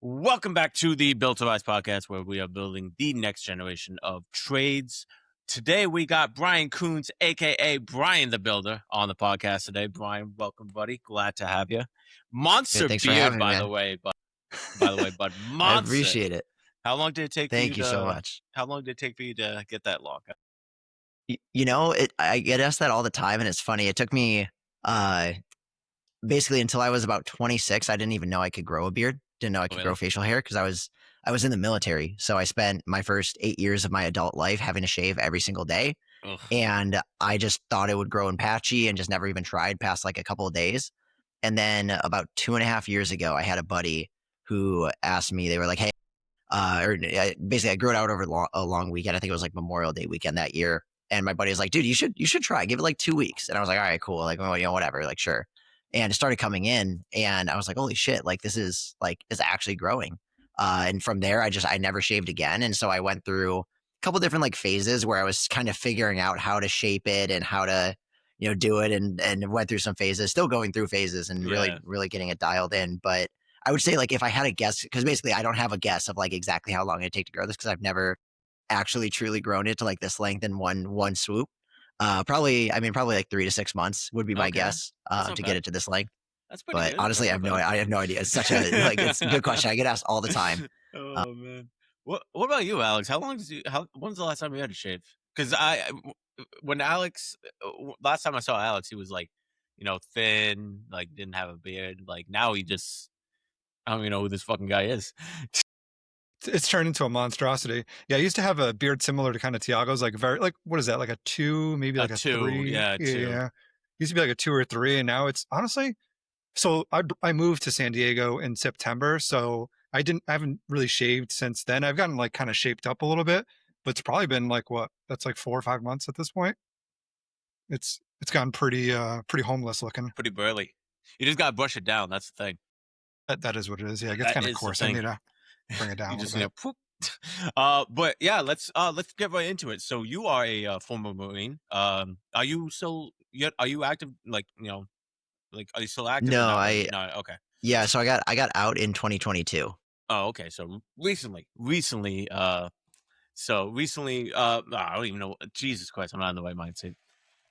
Welcome back to the Built to Rise podcast, where we are building the next generation of trades. Today, we got Brian Koons, aka Brian the Builder, on the podcast today. Brian, welcome, buddy. Glad to have you. Monster Thanks for beard, having me, by man. the way, bud. I Monster. appreciate it. How long did it take Thank for you you so to? much. How long did it take for you to get that lock? I get asked that all the time, and it's funny. It took me basically until I was about 26. I didn't even know I could grow a beard. Didn't know I could grow facial hair because I was in the military. So I spent my first 8 years of my adult life having to shave every single day. Ugh. And I just thought it would grow in patchy and just never even tried past like a couple of days. And then about 2.5 years ago, I had a buddy who asked me, they were like, hey, basically I grew it out over a long weekend. I think it was like Memorial Day weekend that year. And my buddy was like, dude, you should try, give it like 2 weeks. And I was like, all right, cool. Like, well, whatever, like, sure. And it started coming in and I was like, holy shit, like this is it's actually growing. And from there, I never shaved again. And so I went through a couple different like phases where I was kind of figuring out how to shape it and how to, do it, and went through some phases, still going through phases and really getting it dialed in. But I would say like if I had a guess, because basically I don't have a guess of like exactly how long it'd take to grow this because I've never actually truly grown it to like this length in one swoop. Probably like 3 to 6 months would be my guess to get it to this length. That's pretty But good. honestly, I have no idea. It's such a it's a good question. I get asked all the time. Oh man. What about you, Alex? When's the last time you had to shave? Because when last time I saw Alex, he was like, thin, like didn't have a beard. Like now I don't even know who this fucking guy is. It's turned into a monstrosity. Yeah, I used to have a beard similar to kind of Tiago's, like very like what is that, like a 2, maybe like a 3? Yeah, 2. Yeah, used to be like a 2 or 3, and now it's honestly. So I moved to San Diego in September, so I haven't really shaved since then. I've gotten like kind of shaped up a little bit, but it's probably been like that's like 4 or 5 months at this point. It's gotten pretty homeless looking. Pretty burly. You just gotta brush it down. That's the thing. That is what it is. Yeah, it gets kind of coarse. I need to bring it down. You just a poop. But yeah, let's get right into it. So you are a former Marine. Are you active? Like are you still active? No, okay. Yeah, so I got out in 2022. Oh, okay. So recently. I don't even know. Jesus Christ, I'm not in the right mindset.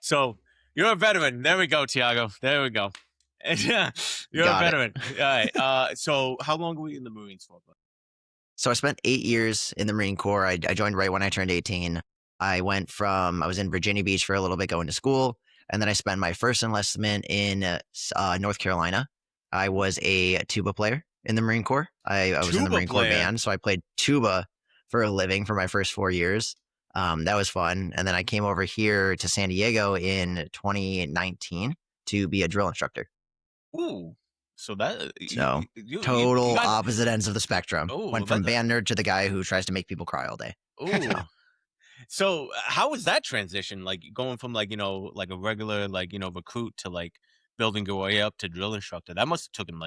So you're a veteran. There we go, Tiago. There we go. Yeah, you're a veteran. All right. So how long were you in the Marines for? So I spent 8 years in the Marine Corps. I joined right when I turned 18. I was in Virginia Beach for a little bit going to school. And then I spent my first enlistment in North Carolina. I was a tuba player in the Marine Corps. I was in the Marine Corps band. So I played tuba for a living for my first 4 years. That was fun. And then I came over here to San Diego in 2019 to be a drill instructor. Ooh. So total opposite ends of the spectrum. Went from band nerd to the guy who tries to make people cry all day. Ooh. So how was that transition? Like going from like a regular recruit to like building your way up to drill instructor? That must have taken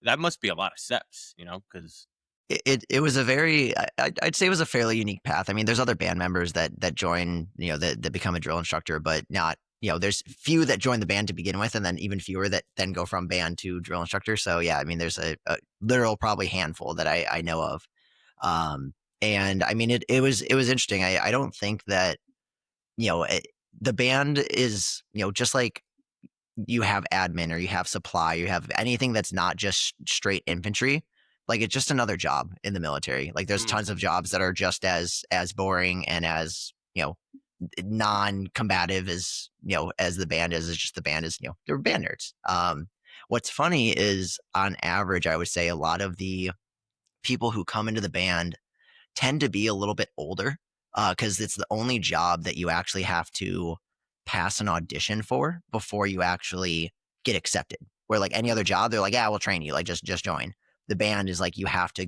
that must be a lot of steps, because it was I'd say it was a fairly unique path. I mean, there's other band members that join, that become a drill instructor, but not. There's few that join the band to begin with, and then even fewer that then go from band to drill instructor. So yeah, I mean, there's a literal probably handful that I know of. And I mean, it was interesting. I don't think that, the band is, just like you have admin or you have supply, you have anything that's not just straight infantry. Like it's just another job in the military. Like there's tons of jobs that are just as boring and as, non-combative as the band is. It's just the band is, they're band nerds. What's funny is on average, I would say a lot of the people who come into the band tend to be a little bit older because it's the only job that you actually have to pass an audition for before you actually get accepted. Where like any other job, they're like, yeah, we'll train you, like just join. The band is like you have to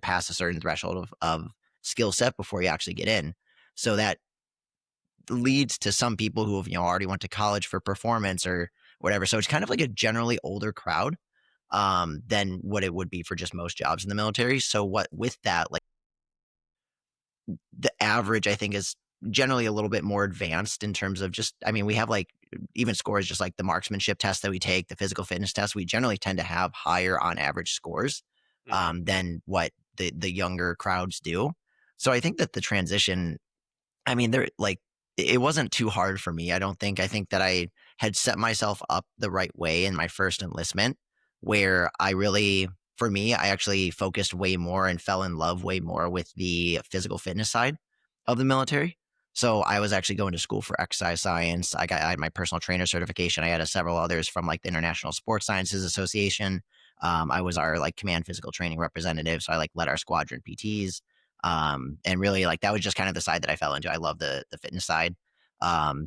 pass a certain threshold of skill set before you actually get in. So that leads to some people who have already went to college for performance or whatever. So it's kind of like a generally older crowd than what it would be for just most jobs in the military. So with that, like the average, I think, is generally a little bit more advanced in terms of we have like even scores, just like the marksmanship test that we take, the physical fitness test, we generally tend to have higher on average scores Mhm. than what the younger crowds do. So I think that the transition, I mean, there like it wasn't too hard for me. I don't think. I think that I had set myself up the right way in my first enlistment, where I really, for me, I actually focused way more and fell in love way more with the physical fitness side of the military. So I was actually going to school for exercise science. I had my personal trainer certification. I had several others from like the International Sports Sciences Association. I was our like command physical training representative, so I like led our squadron PTs. And really like that was just kind of the side that I fell into. I love the fitness side.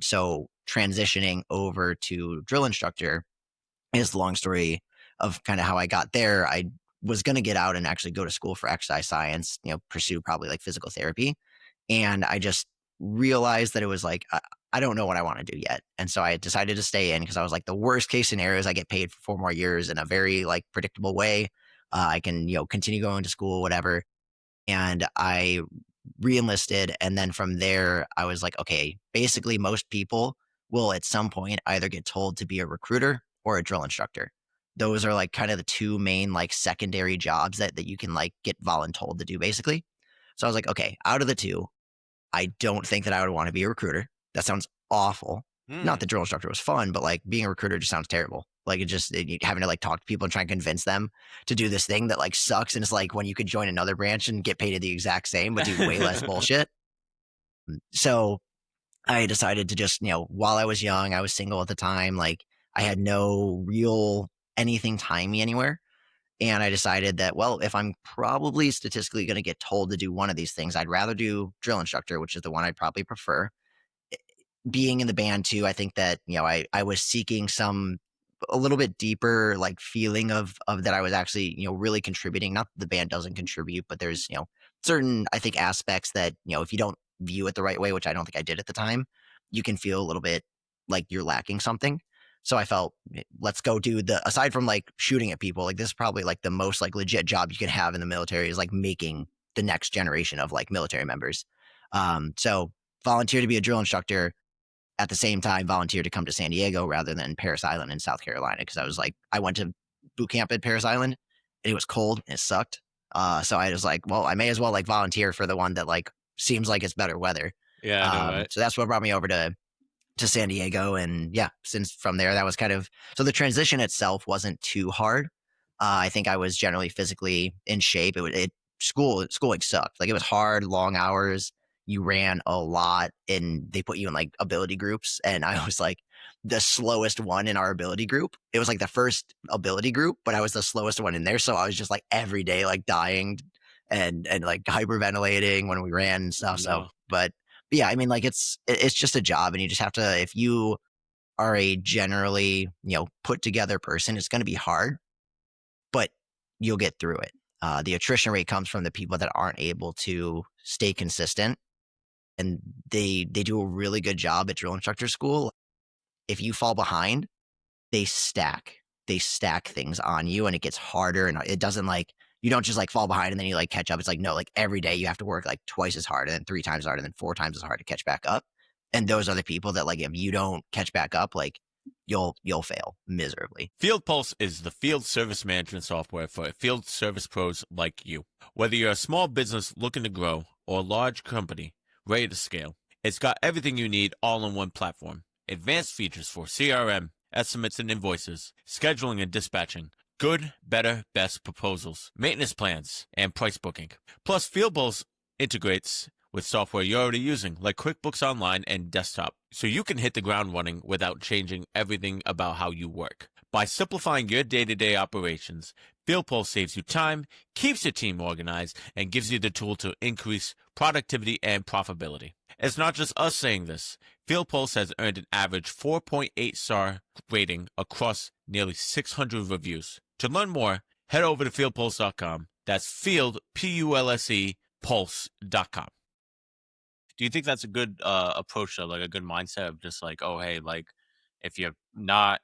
So transitioning over to drill instructor is the long story of kind of how I got there. I was going to get out and actually go to school for exercise science, pursue probably like physical therapy. And I just realized that it was like, I don't know what I want to do yet. And so I decided to stay in because I was like, the worst case scenario is I get paid for 4 more years in a very like predictable way. I can, continue going to school, whatever. And I re-enlisted, and then from there I was like, okay, basically most people will at some point either get told to be a recruiter or a drill instructor. Those are like kind of the two main like secondary jobs that you can like get voluntold to do basically. So I was like, okay, out of the two, I don't think that I would want to be a recruiter. That sounds awful. Not Mm. that drill instructor was fun, but like being a recruiter just sounds terrible. Like having to like talk to people and try and convince them to do this thing that like sucks. And it's like when you could join another branch and get paid the exact same, but do way less bullshit. So I decided to just, while I was young, I was single at the time. Like I had no real anything tying me anywhere. And I decided that, well, if I'm probably statistically going to get told to do one of these things, I'd rather do drill instructor, which is the one I'd probably prefer. Being in the band too, I think that, I was seeking some a little bit deeper like feeling of that I was actually, really contributing. Not that the band doesn't contribute, but there's, certain, I think, aspects that, if you don't view it the right way, which I don't think I did at the time, you can feel a little bit like you're lacking something. So I felt, let's go do the, aside from like shooting at people, like this is probably like the most like legit job you can have in the military is like making the next generation of like military members. So volunteer to be a drill instructor, at the same time volunteered to come to San Diego rather than Paris Island in South Carolina because I was like, I went to boot camp at Paris Island and it was cold and it sucked. So I was like, well, I may as well like volunteer for the one that like seems like it's better weather. Yeah, I know, right? So that's what brought me over to San Diego. And yeah, since from there, that was kind of, so the transition itself wasn't too hard. I think I was generally physically in shape. Schooling sucked. Like it was hard, long hours. You ran a lot and they put you in like ability groups. And I was like the slowest one in our ability group. It was like the first ability group, but I was the slowest one in there. So I was just like every day, like dying and like hyperventilating when we ran and Oh, stuff. So, no. but yeah, I mean, like it's just a job, and you just have to. If you are a generally put together person, it's going to be hard, but you'll get through it. The attrition rate comes from the people that aren't able to stay consistent, and they do a really good job at drill instructor school. If you fall behind, they stack things on you, and it gets harder, and it doesn't like you don't just like fall behind and then you like catch up. It's like no, like every day you have to work like twice as hard and then 3 times harder and then 4 times as hard to catch back up. And those are the people that like if you don't catch back up, like you'll fail miserably. Field Pulse is the field service management software for field service pros like you. Whether you're a small business looking to grow or a large company ready to scale, it's got everything you need all in one platform. Advanced features for CRM, estimates and invoices, scheduling and dispatching, good, better, best proposals, maintenance plans, and price booking. Plus, Field Pulse integrates with software you're already using, like QuickBooks Online and Desktop, so you can hit the ground running without changing everything about how you work. By simplifying your day-to-day operations, FieldPulse saves you time, keeps your team organized, and gives you the tool to increase productivity and profitability. It's not just us saying this. FieldPulse has earned an average 4.8 star rating across nearly 600 reviews. To learn more, head over to fieldpulse.com. That's field, P-U-L-S-E, pulse.com. Do you think that's a good approach to like a good mindset of just like, oh, hey, like if you're not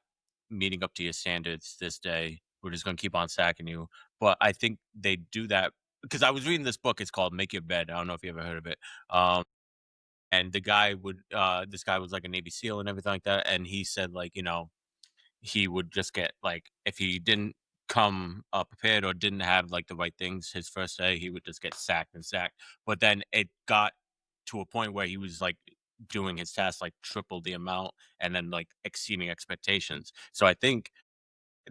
meeting up to your standards this day, we're just going to keep on sacking you. But I think they do that because I was reading this book. It's called Make Your Bed. I don't know if you ever heard of it. And this guy was like a Navy SEAL and everything like that. And he said like, he would just get like, if he didn't come prepared or didn't have like the right things his first day, he would just get sacked and sacked. But then it got to a point where he was like doing his tasks like triple the amount and then like exceeding expectations. So I think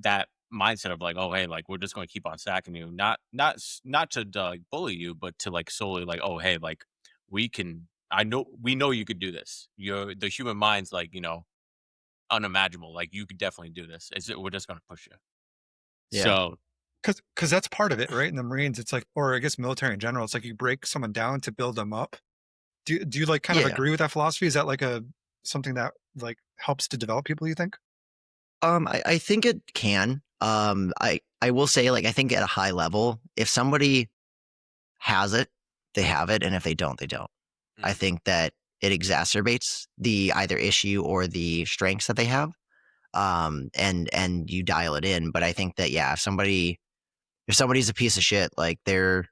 that mindset of like, oh hey, like we're just going to keep on sacking you, not to like bully you, but to like solely like, oh hey, like we can. I know we know you could do this. You're the human mind's like unimaginable. Like you could definitely do this. We're just going to push you. Yeah. So Because that's part of it, right? In the Marines, it's like, or I guess military in general, it's like you break someone down to build them up. Do you like kind of Yeah. agree with that philosophy? Is that like a something that like helps to develop people, you think? I think it can. I will say, like, I think at a high level, if somebody has it, they have it, and if they don't, they don't. I mm, think that it exacerbates the either issue or the strengths that they have. And you dial it in. But I think that yeah, if somebody's a piece of shit, like they're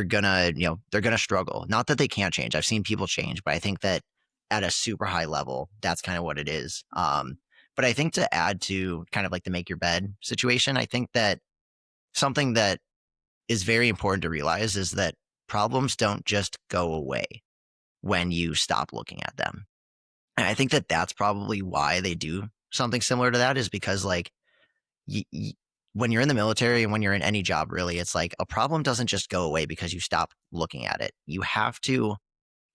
gonna, they're gonna struggle. Not that they can't change. I've seen people change, but I think that at a super high level, that's kind of what it is. But I think to add to kind of like the make your bed situation, I think that something that is very important to realize is that problems don't just go away when you stop looking at them. And I think that that's probably why they do something similar to that is because like y- y- when you're in the military and when you're in any job, really, it's like a problem doesn't just go away because you stop looking at it. You have to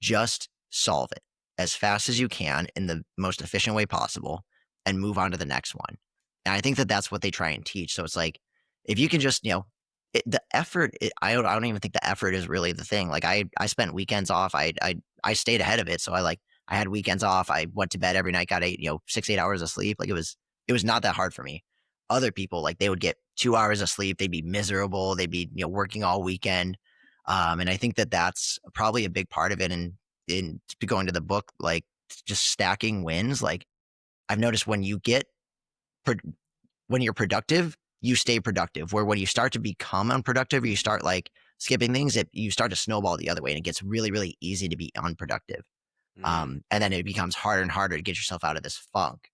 just solve it as fast as you can in the most efficient way possible and move on to the next one. And I think that that's what they try and teach. So it's like, if you can just, the effort, I don't even think the effort is really the thing. Like I spent weekends off. I stayed ahead of it. So I had weekends off. I went to bed every night, got 6, 8 hours of sleep. Like it was not that hard for me. Other people, like they would get 2 hours of sleep. They'd be miserable. They'd be, working all weekend. And I think that that's probably a big part of it. And in going to the book, like just stacking wins. Like I've noticed when you when you're productive, you stay productive. Where when you start to become unproductive, or you start like skipping things, you start to snowball the other way, and it gets really, really easy to be unproductive. mm, And then it becomes harder and harder to get yourself out of this funk.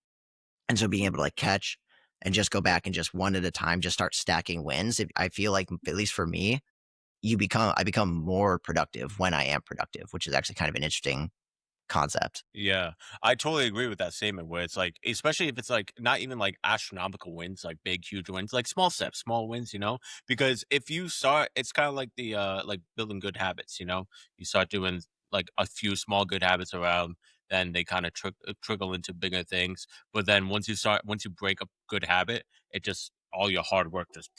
And so being able to like catch and just go back and just one at a time, just start stacking wins. I feel like at least for me, I become more productive when I am productive, which is actually kind of an interesting concept. yeah, I totally agree with that statement. Where it's like, especially if it's like not even like astronomical wins, like big, huge wins, like small steps, small wins. Because if you start, it's kind of like the like building good habits. You start doing like a few small good habits around, then they kind of trickle into bigger things. But then once you break a good habit, it just all your hard work just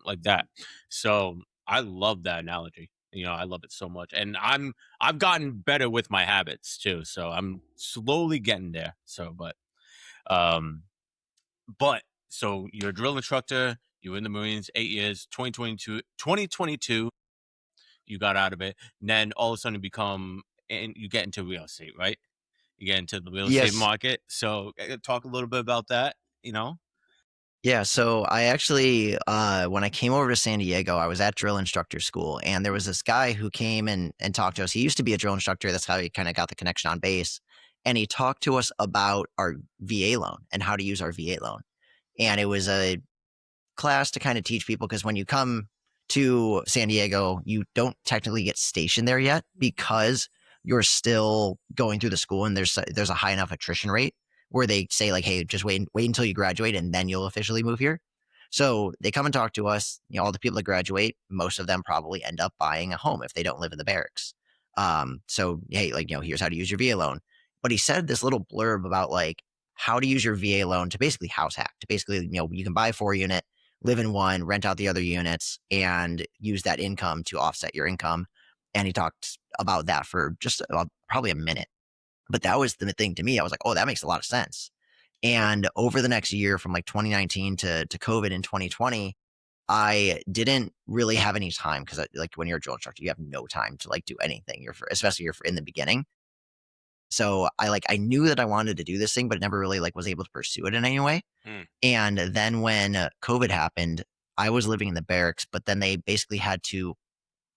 like that. So I love that analogy. I love it so much, and I've gotten better with my habits too, so I'm slowly getting there. Um, but so you're a drill instructor, you were in the Marines 8 years, 2022, you got out of it, and then all of a sudden you get into real estate, right? You get into the real estate Yes. market. So talk a little bit about that, you know? Yeah. So I actually, when I came over to San Diego, I was at drill instructor school, and there was this guy who came and talked to us. He used to be a drill instructor. That's how he kind of got the connection on base. And he talked to us about our VA loan and how to use our VA loan. And it was a class to kind of teach people because when you come to San Diego, you don't technically get stationed there yet because you're still going through the school and there's a high enough attrition rate where they say like, hey, just wait until you graduate and then you'll officially move here. So they come and talk to us. All the people that graduate, most of them probably end up buying a home if they don't live in the barracks. So hey, like here's how to use your VA loan. But he said this little blurb about like how to use your VA loan to basically house hack. To basically, you can buy a 4 unit, live in one, rent out the other units, and use that income to offset your income. And he talked about that for just probably a minute. But that was the thing to me. I was like, oh, that makes a lot of sense. And over the next year, from like 2019 to COVID in 2020, I didn't really have any time because like when you're a drill instructor, you have no time to like do anything. Especially you're in the beginning. So I knew that I wanted to do this thing, but never really like was able to pursue it in any way. Mm, And then when COVID happened, I was living in the barracks, but then they basically had to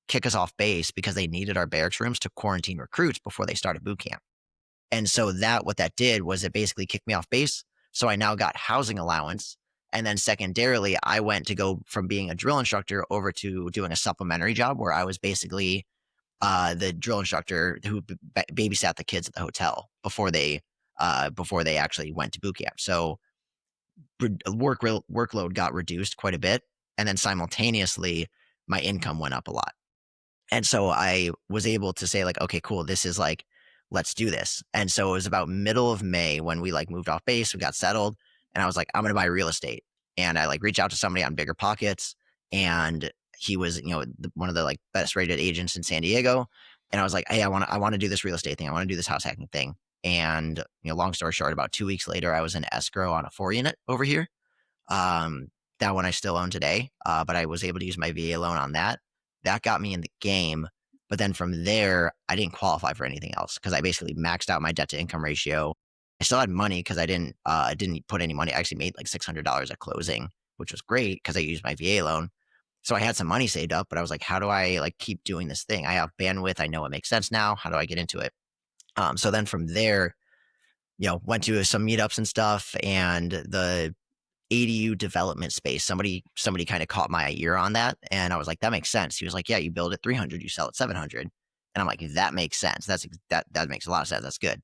kick us off base because they needed our barracks rooms to quarantine recruits before they started boot camp. And so what that did was it basically kicked me off base. So I now got housing allowance And then secondarily, I went to go from being a drill instructor over to doing a supplementary job where I was basically the drill instructor who babysat the kids at the hotel before they actually went to boot camp. So workload got reduced quite a bit, and then simultaneously my income went up a lot. And so I was able to say like, okay, cool, this is like, let's do this. And so it was about middle of May when we like moved off base, we got settled, and I was like, I'm going to buy real estate. And I like reached out to somebody on Bigger Pockets, and he was, one of the like best rated agents in San Diego. And I was like, hey, I want to do this real estate thing. I want to do this house hacking thing. And, long story short, about 2 weeks later, I was in escrow on a 4 unit over here. Um, that one I still own today, but I was able to use my VA loan on that. That got me in the game. But then from there, I didn't qualify for anything else because I basically maxed out my debt to income ratio. I still had money because I didn't put any money. I actually made like $600 at closing, which was great because I used my VA loan. So I had some money saved up, but I was like, how do I like keep doing this thing? I have bandwidth. I know it makes sense now. How do I get into it? So then from there, went to some meetups and stuff, and the ADU development space. Somebody kind of caught my ear on that, and I was like, that makes sense. He was like, yeah, you build at 300, you sell at 700, and I'm like, that makes sense. That makes a lot of sense. That's good.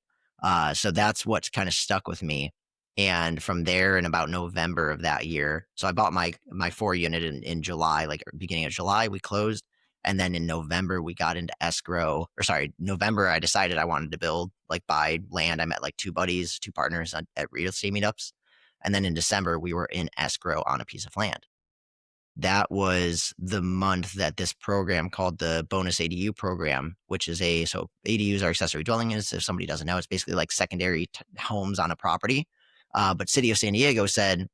So that's what's kind of stuck with me. And from there, in about November of that year, so I bought my 4 unit in July, like beginning of July, we closed. And then in November, we got into escrow. Or sorry, November, I decided I wanted to buy land. I met like two buddies, two partners at real estate meetups. And then in December, we were in escrow on a piece of land. That was the month that this program called the Bonus ADU program, which is so ADUs are accessory dwelling units. If somebody doesn't know, it's basically like secondary homes on a property. But City of San Diego said,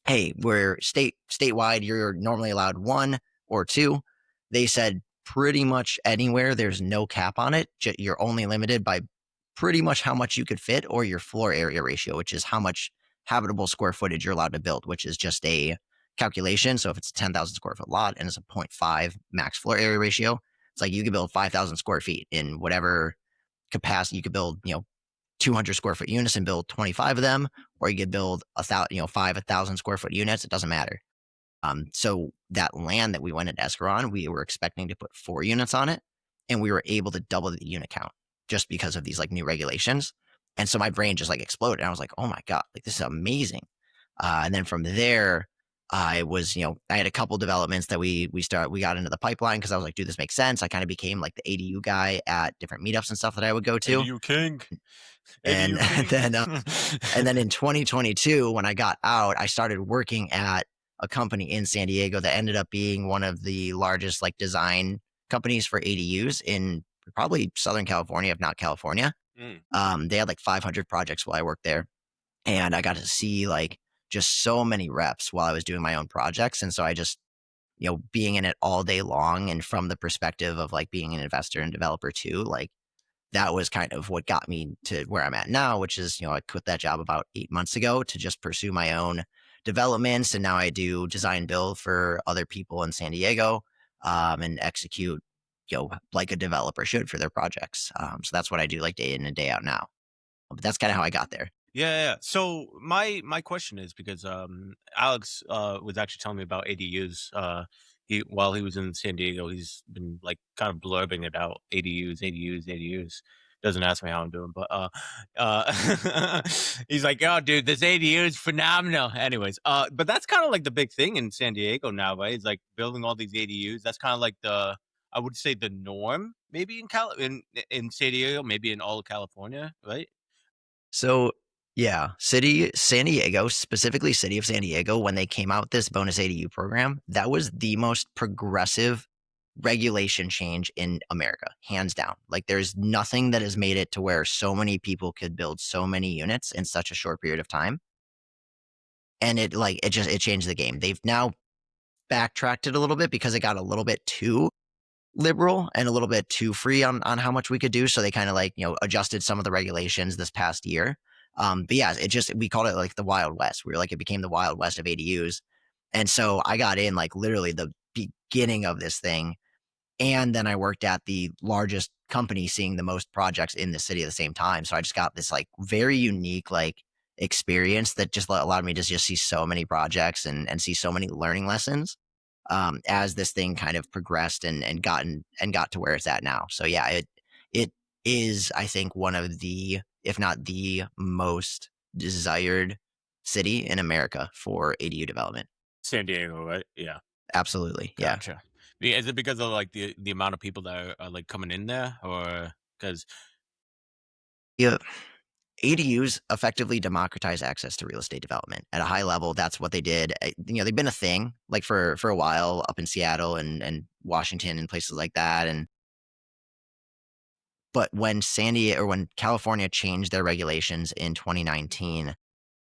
hey, we're statewide, you're normally allowed 1 or 2. They said pretty much anywhere, there's no cap on it. You're only limited by pretty much how much you could fit or your floor area ratio, which is how much habitable square footage you're allowed to build, which is just a calculation. So if it's a 10,000 square foot lot and it's a 0.5 max floor area ratio, it's like you could build 5,000 square feet in whatever capacity. You could build, 200 square foot units and build 25 of them, or you could build 1,000 square foot units. It doesn't matter. So that land that we went in escrow on, we were expecting to put 4 units on it, and we were able to double the unit count just because of these like new regulations. And so my brain just like exploded. And I was like, oh my God, like this is amazing. And then from there, I was, I had a couple developments that we got into the pipeline because I was like, dude, this makes sense. I kind of became like the ADU guy at different meetups and stuff that I would go to. ADU king. And, ADU king. and then in 2022, when I got out, I started working at a company in San Diego that ended up being one of the largest like design companies for ADUs in probably Southern California, if not California. They had like 500 projects while I worked there, and I got to see like just so many reps while I was doing my own projects. And so I just, being in it all day long, and from the perspective of like being an investor and developer too, like that was kind of what got me to where I'm at now, which is, I quit that job about 8 months ago to just pursue my own developments. And now I do design build for other people in San Diego, and execute, like a developer should for their projects. So that's what I do like day in and day out now. But that's kind of how I got there. Yeah. So my question is because Alex was actually telling me about ADUs. While he was in San Diego, he's been like kind of blurbing about ADUs. Doesn't ask me how I'm doing, but he's like, "Oh, dude, this ADU is phenomenal." Anyways, but that's kind of like the big thing in San Diego now, right? It's like building all these ADUs. That's kind of like I would say the norm, maybe in San Diego, maybe in all of California, right? So yeah, San Diego, specifically City of San Diego, when they came out with this bonus ADU program, that was the most progressive regulation change in America, hands down. Like there's nothing that has made it to where so many people could build so many units in such a short period of time. And it changed the game. They've now backtracked it a little bit because it got a little bit too liberal and a little bit too free on how much we could do. So they kind of adjusted some of the regulations this past year. But yeah, we called it like the Wild West. We were like, it became the Wild West of ADUs. And so I got in like literally the beginning of this thing. And then I worked at the largest company seeing the most projects in the city at the same time. So I just got this like very unique like experience that just allowed me to just see so many projects and see so many learning lessons as this thing kind of progressed and got to where it's at now. So yeah, it is, I think, one of the, if not the most desired city in America for ADU development. San Diego, right? Yeah. Absolutely. Yeah. Gotcha. Yeah, is it because of, like, the amount of people that are, like, coming in there? Or because Yeah. ADUs effectively democratize access to real estate development at a high level. That's what they did. They've been a thing like for a while up in Seattle and Washington and places like that. But when when California changed their regulations in 2019,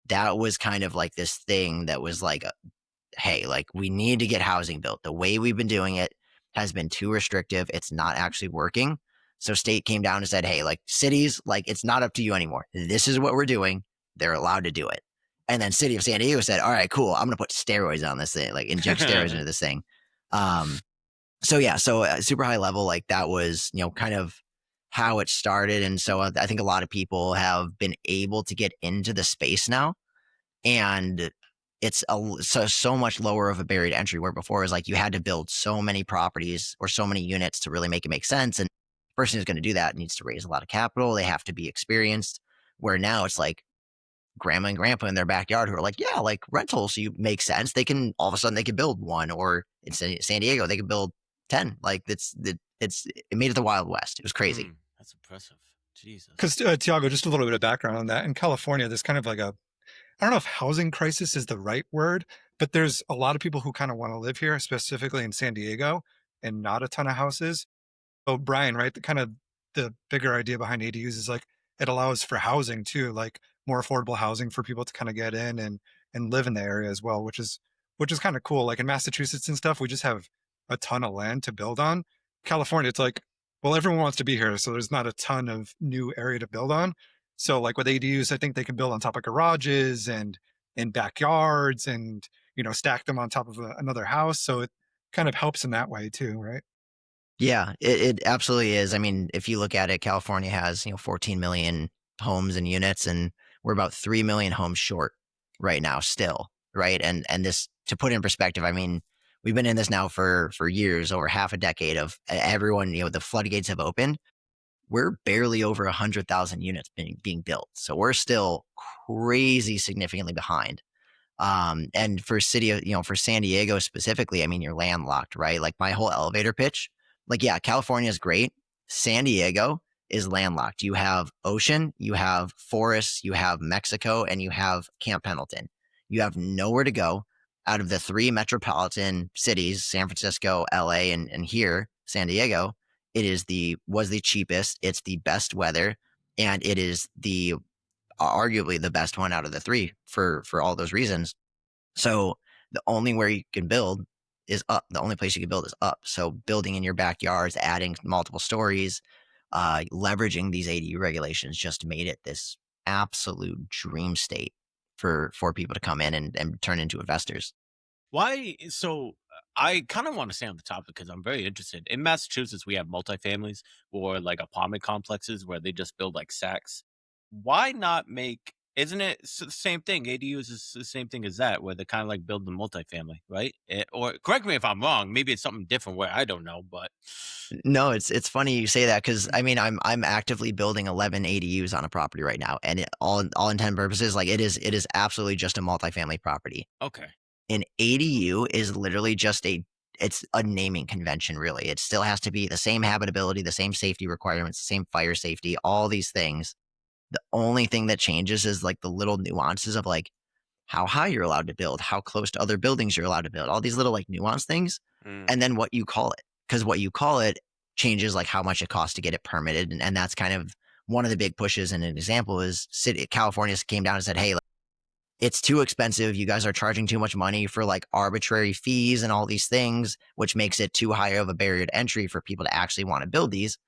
that was kind of like this thing that was like, hey, like we need to get housing built. The way we've been doing it has been too restrictive. It's not actually working. So state came down and said, hey, like cities, like it's not up to you anymore. This is what we're doing. They're allowed to do it. And then city of San Diego said, all right, cool. I'm going to put steroids on this thing, like inject steroids into this thing. So yeah, so super high level, like that was, kind of how it started. And so I think a lot of people have been able to get into the space now, and it's so much lower of a barrier to entry, where before it was like you had to build so many properties or so many units to really make it make sense. And the person who's going to do that needs to raise a lot of capital. They have to be experienced, where now it's like grandma and grandpa in their backyard who are like, yeah, like rentals, you make sense. They can, all of a sudden they can build one, or in San Diego, they can build 10. Like it made it the Wild West. It was crazy. That's impressive. Jesus. Because Tiago, just a little bit of background on that. In California, there's kind of like I don't know if housing crisis is the right word, but there's a lot of people who kind of want to live here, specifically in San Diego, and not a ton of houses. So Brian, right, the bigger idea behind ADUs is like it allows for housing too, like more affordable housing for people to kind of get in and live in the area as well, which is kind of cool. Like in Massachusetts and stuff, we just have a ton of land to build on. California, it's like, well, everyone wants to be here, so there's not a ton of new area to build on. So like with ADUs, I think they can build on top of garages and in backyards and stack them on top of another house. So it kind of helps in that way too, right? Yeah, it absolutely is. I mean, if you look at it, California has, 14 million homes and units, and we're about 3 million homes short right now still, right? And this, to put in perspective, I mean, we've been in this now for years, over half a decade of everyone, the floodgates have opened. We're barely over 100,000 units being built. So we're still crazy significantly behind. And for for San Diego specifically, I mean, you're landlocked, right? Like my whole elevator pitch, like, yeah, California is great. San Diego is landlocked. You have ocean, you have forests, you have Mexico, and you have Camp Pendleton. You have nowhere to go out of the three metropolitan cities, San Francisco, LA, and here, San Diego. Was the cheapest. It's the best weather, and it is the arguably the best one out of the three for all those reasons. So the only where you can build is up. The only place you can build is up. So building in your backyards, adding multiple stories, leveraging these ADU regulations just made it this absolute dream state for people to come in and turn into investors. Why so I kind of want to stay on the topic because I'm very interested. In Massachusetts, we have multifamilies or like apartment complexes where they just build like sacks. Why not make, isn't it the same thing? ADUs is the same thing as that, where they kind of like build the multifamily, right? Or correct me if I'm wrong. Maybe it's something different where I don't know, but No, it's funny you say that, because I mean I'm actively building 11 ADUs on a property right now, and all intent and purposes, like it is absolutely just a multifamily property. okay. An ADU is literally just it's a naming convention, really. It still has to be the same habitability, the same safety requirements, the same fire safety, all these things. The only thing that changes is like the little nuances of like how high you're allowed to build, how close to other buildings you're allowed to build, all these little like nuance things, Mm. and then what you call it. Because what you call it changes like how much it costs to get it permitted. And that's kind of one of the big pushes. And an example is California came down and said, hey, it's too expensive. You guys are charging too much money for like arbitrary fees and all these things, which makes it too high of a barrier to entry for people to actually want to build these.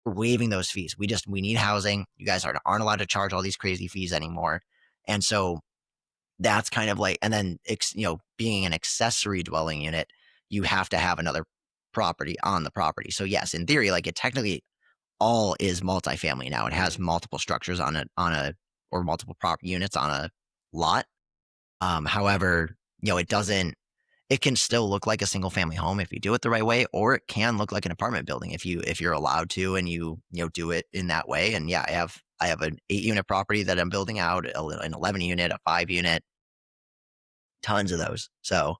We're waiving those fees. We need housing. You guys aren't allowed to charge all these crazy fees anymore. And so that's kind of like, and then, being an accessory dwelling unit, you have to have another property on the property. So yes, in theory, like it technically all is multifamily now. It has multiple structures on a or multiple property units on a lot. However, it can still look like a single family home if you do it the right way, or it can look like an apartment building if you're allowed to and do it in that way. And yeah, I have an 8-unit property that I'm building out, an 11-unit, a 5-unit, tons of those. So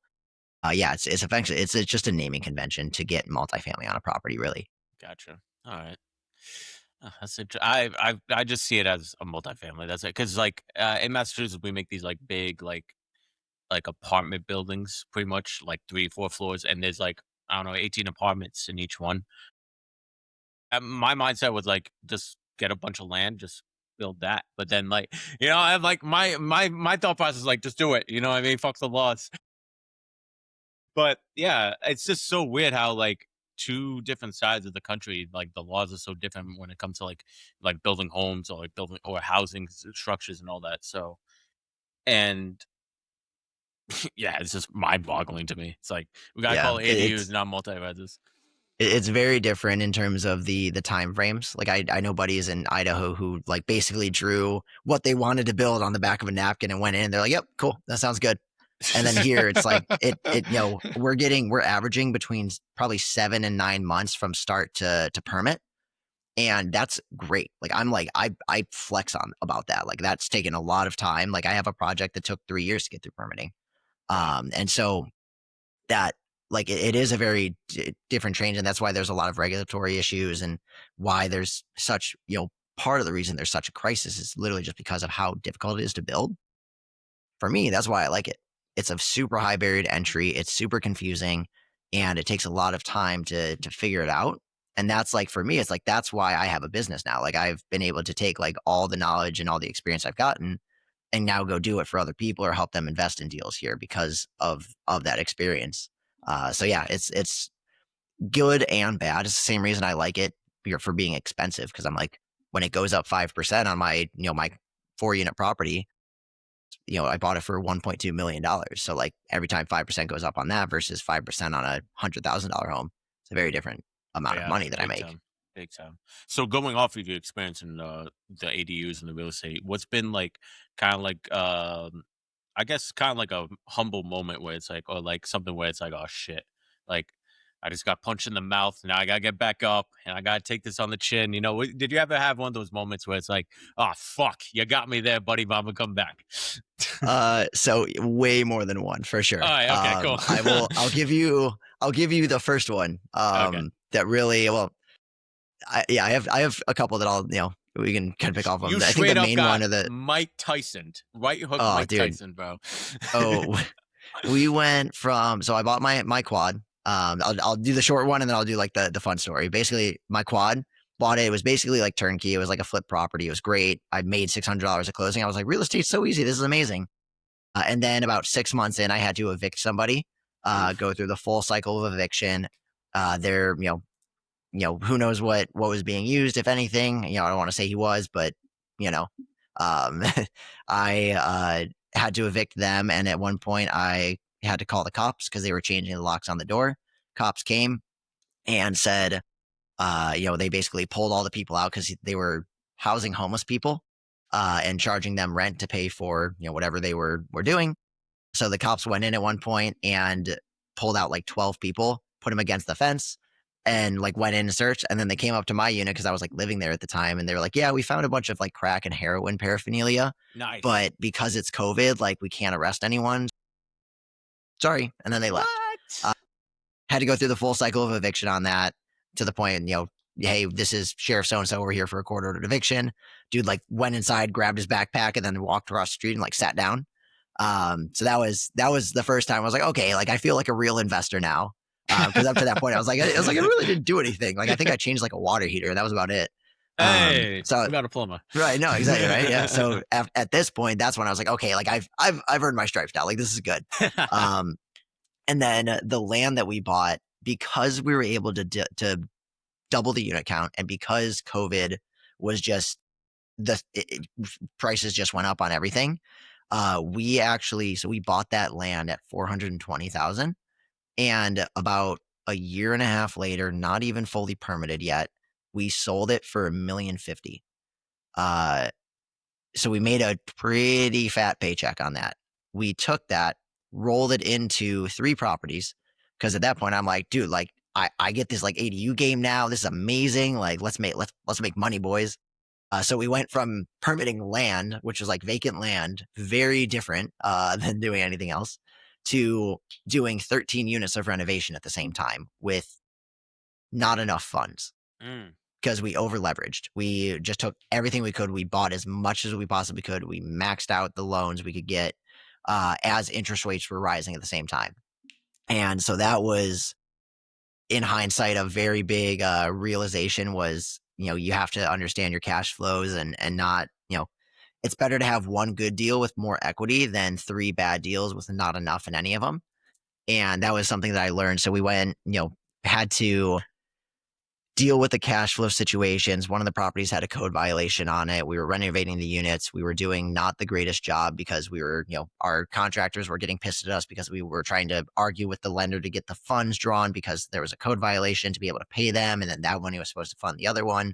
yeah, it's eventually it's just a naming convention to get multifamily on a property, really. Gotcha. All right. That's I just see it as a multifamily. That's it. Because like in Massachusetts, we make these like big like apartment buildings, pretty much like 3, 4 floors, and there's like I don't know 18 apartments in each one. My mindset was like just get a bunch of land, just build that. But then like I'm like my thought process is like just do it. You know what I mean? Fuck the laws. But yeah, it's just so weird how like two different sides of the country, like the laws are so different when it comes to like building homes or like building or housing structures and all that. So and yeah, it's just mind boggling to me. It's like we gotta Yeah, call it ADUs, not multi-reses. it's very different in terms of the time frames. Like I know buddies in Idaho who like basically drew what they wanted to build on the back of a napkin and went in. They're like, "Yep, cool, that sounds good." And then here it's like we're averaging between probably 7 and 9 months from start to permit. And that's great. Like I flex on about that. Like that's taken a lot of time. Like I have a project that took 3 years to get through permitting. Right. And so that like it is a very different change. And that's why there's a lot of regulatory issues and why there's such, part of the reason there's such a crisis is literally just because of how difficult it is to build. For me, that's why I like it. It's a super high barrier to entry. It's super confusing, and it takes a lot of time to figure it out. And that's like for me, it's like that's why I have a business now. Like I've been able to take like all the knowledge and all the experience I've gotten, and now go do it for other people or help them invest in deals here because of that experience. So yeah, it's good and bad. It's the same reason I like it for being expensive because I'm like when it goes up 5% on my 4-unit property, I bought it for $1.2 million. So like every time 5% goes up on that versus 5% on a $100,000 home, it's a very different Oh, amount of yeah, money that I big make. time, big time. So going off of your experience in the ADUs and the real estate, what's been like kind of like I guess kind of like a humble moment where it's like or like something where it's like oh shit, like I just got punched in the mouth. Now I gotta get back up and I gotta take this on the chin. Did you ever have one of those moments where it's like, oh fuck, you got me there, buddy, but I'm gonna come back? So way more than one for All sure. right, okay, cool. I'll give you the first one. Okay, That really, well, I have a couple that we can kind of pick off you them. I think the straight up main got one are the, Mike Tyson, right hook oh, Mike dude. Tyson, bro. Oh, we went from, so I bought my quad. I'll do the short one and then I'll do like the fun story. Basically, my quad bought it. It was basically like turnkey. It was like a flip property. It was great. I made $600 at closing. I was like, real estate's so easy. This is amazing. And then about 6 months in, I had to evict somebody. Oof. Go through the full cycle of eviction. There, who knows what was being used, if anything. I don't want to say he was, but you know, um, I had to evict them, and at one point, I had to call the cops because they were changing the locks on the door. Cops came and said, they basically pulled all the people out because they were housing homeless people and charging them rent to pay for whatever they were doing. So the cops went in at one point and pulled out like 12 people, put them against the fence, and like went in and searched. And then they came up to my unit because I was like living there at the time, and they were like, "Yeah, we found a bunch of like crack and heroin paraphernalia, Nice. but because it's COVID, like we can't arrest anyone. Sorry." And then they left. What? Had to go through the full cycle of eviction on that to the point, hey, this is Sheriff so and so. We're here for a court ordered eviction. Dude like went inside, grabbed his backpack, and then walked across the street and like sat down. So that was the first time I was like, okay, like I feel like a real investor now. Because up to that point, I really didn't do anything. Like I think I changed like a water heater, and that was about it. Hey, So we got a plumber. right, no, exactly, right, yeah. So at this point, that's when I was like, okay, like I've earned my stripes now. Like this is good. And then the land that we bought, because we were able to double the unit count, and because COVID was just prices just went up on everything. We bought that land at 420,000, and about a year and a half later, not even fully permitted yet, we sold it for $1,050,000. So we made a pretty fat paycheck on that. We took that, rolled it into 3 properties, because at that point I'm like, dude, like I get this like ADU game now. This is amazing. Like let's make money, boys. So we went from permitting land, which was like vacant land, very different than doing anything else, to doing 13 units of renovation at the same time with not enough funds Mm. because we over leveraged. We just took everything we could. We bought as much as we possibly could. We maxed out the loans we could get as interest rates were rising at the same time. And so that was, in hindsight, a very big realization was, you have to understand your cash flows and not, it's better to have one good deal with more equity than 3 bad deals with not enough in any of them. And that was something that I learned. So we went, had to deal with the cash flow situations. One of the properties had a code violation on it. We were renovating the units. We were doing not the greatest job because we were, our contractors were getting pissed at us because we were trying to argue with the lender to get the funds drawn because there was a code violation to be able to pay them. And then that money was supposed to fund the other one.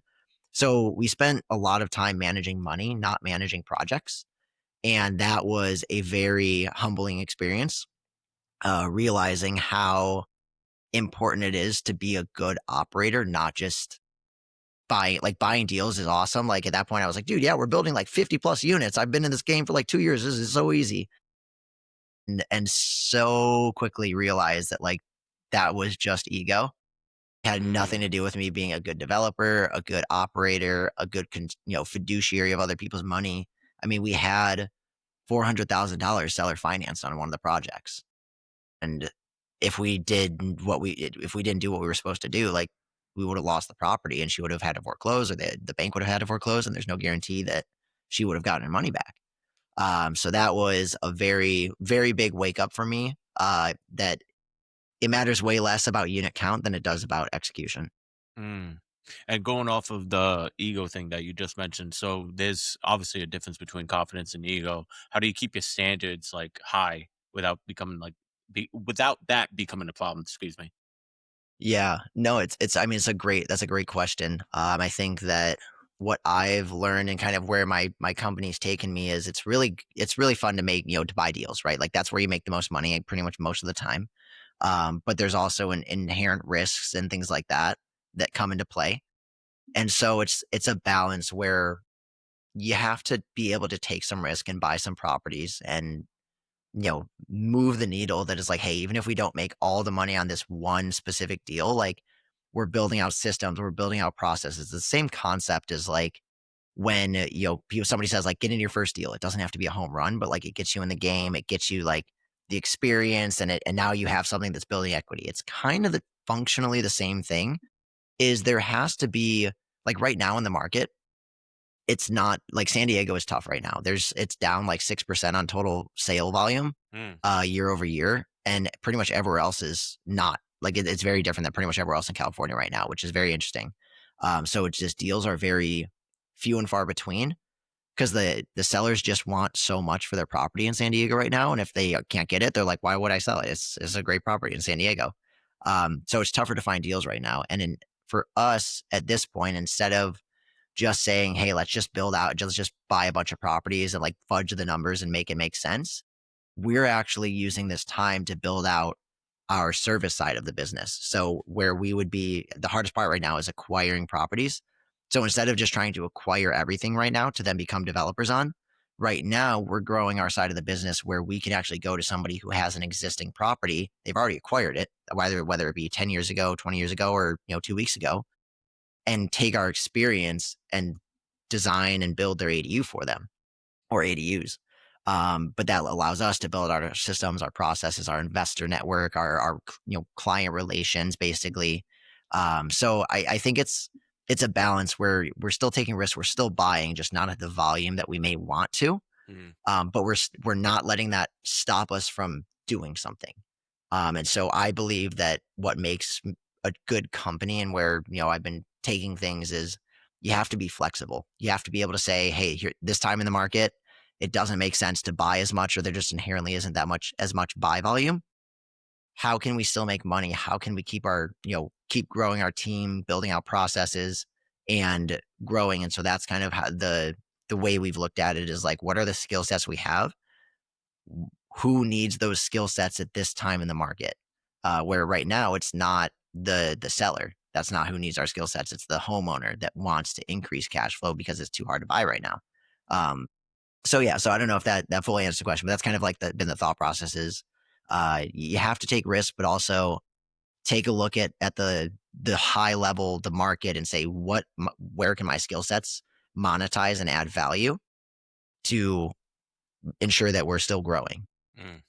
So we spent a lot of time managing money, not managing projects. And that was a very humbling experience, realizing how important it is to be a good operator, not just buying deals is awesome. Like at that point, I was like, dude, yeah, we're building like 50 plus units. I've been in this game for like 2 years. This is so easy. And so quickly realized that like that was just ego. It had nothing Mm. to do with me being a good developer, a good operator, a good fiduciary of other people's money. I mean, we had $400,000 seller financed on one of the projects. And if we didn't do what we were supposed to do, like we would have lost the property and she would have had to foreclose, or the bank would have had to foreclose, and there's no guarantee that she would have gotten her money back. So that was a very, very big wake up for me, that it matters way less about unit count than it does about execution. Mm. And going off of the ego thing that you just mentioned, so there's obviously a difference between confidence and ego. How do you keep your standards like high without becoming like without that becoming a problem? Excuse me. Yeah, no, I mean, that's a great question. I think that what I've learned and kind of where my company's taken me is it's really fun to make, to buy deals, right? Like that's where you make the most money pretty much most of the time. But there's also an inherent risks and things like that that come into play. And so it's a balance where you have to be able to take some risk and buy some properties and move the needle that is like, hey, even if we don't make all the money on this one specific deal, like we're building out systems, we're building out processes. The same concept is like when somebody says like get in your first deal. It doesn't have to be a home run, but like it gets you in the game, it gets you like the experience and now you have something that's building equity. It's kind of functionally the same thing. Is there has to be like right now in the market, it's not like San Diego is tough right now. It's down like 6% on total sale volume Mm. year over year. And pretty much everywhere else is not like it's very different than pretty much everywhere else in California right now, which is very interesting. So it's just deals are very few and far between because the sellers just want so much for their property in San Diego right now. And if they can't get it, they're like, why would I sell it? It's a great property in San Diego. So it's tougher to find deals right now. For us at this point, instead of just saying, hey, let's just build out, just buy a bunch of properties and like fudge the numbers and make it make sense. We're actually using this time to build out our service side of the business. So where we would be, the hardest part right now is acquiring properties. So instead of just trying to acquire everything right now to then become developers on, right now we're growing our side of the business where we can actually go to somebody who has an existing property. They've already acquired it, whether it be 10 years ago, 20 years ago, or 2 weeks ago, and take our experience and design and build their ADU for them or ADUs. But that allows us to build our systems, our processes, our investor network, our client relations, basically. So I think it's a balance where we're still taking risks, we're still buying, just not at the volume that we may want to. Mm. But we're not letting that stop us from doing something. And so I believe that what makes a good company and where I've been taking things is you have to be flexible. You have to be able to say, hey, here this time in the market, it doesn't make sense to buy as much, or there just inherently isn't that much as much buy volume. How can we still make money? How can we keep growing our team, building out processes and growing? And so that's kind of how the way we've looked at it is like, what are the skill sets we have? Who needs those skill sets at this time in the market? Where right now it's not the seller. That's not who needs our skill sets. It's the homeowner that wants to increase cash flow because it's too hard to buy right now. So yeah, so I don't know if that fully answers the question, but that's kind of like been the thought process is you have to take risks, but also take a look at the high level, the market, and say where can my skill sets monetize and add value to ensure that we're still growing. Mm,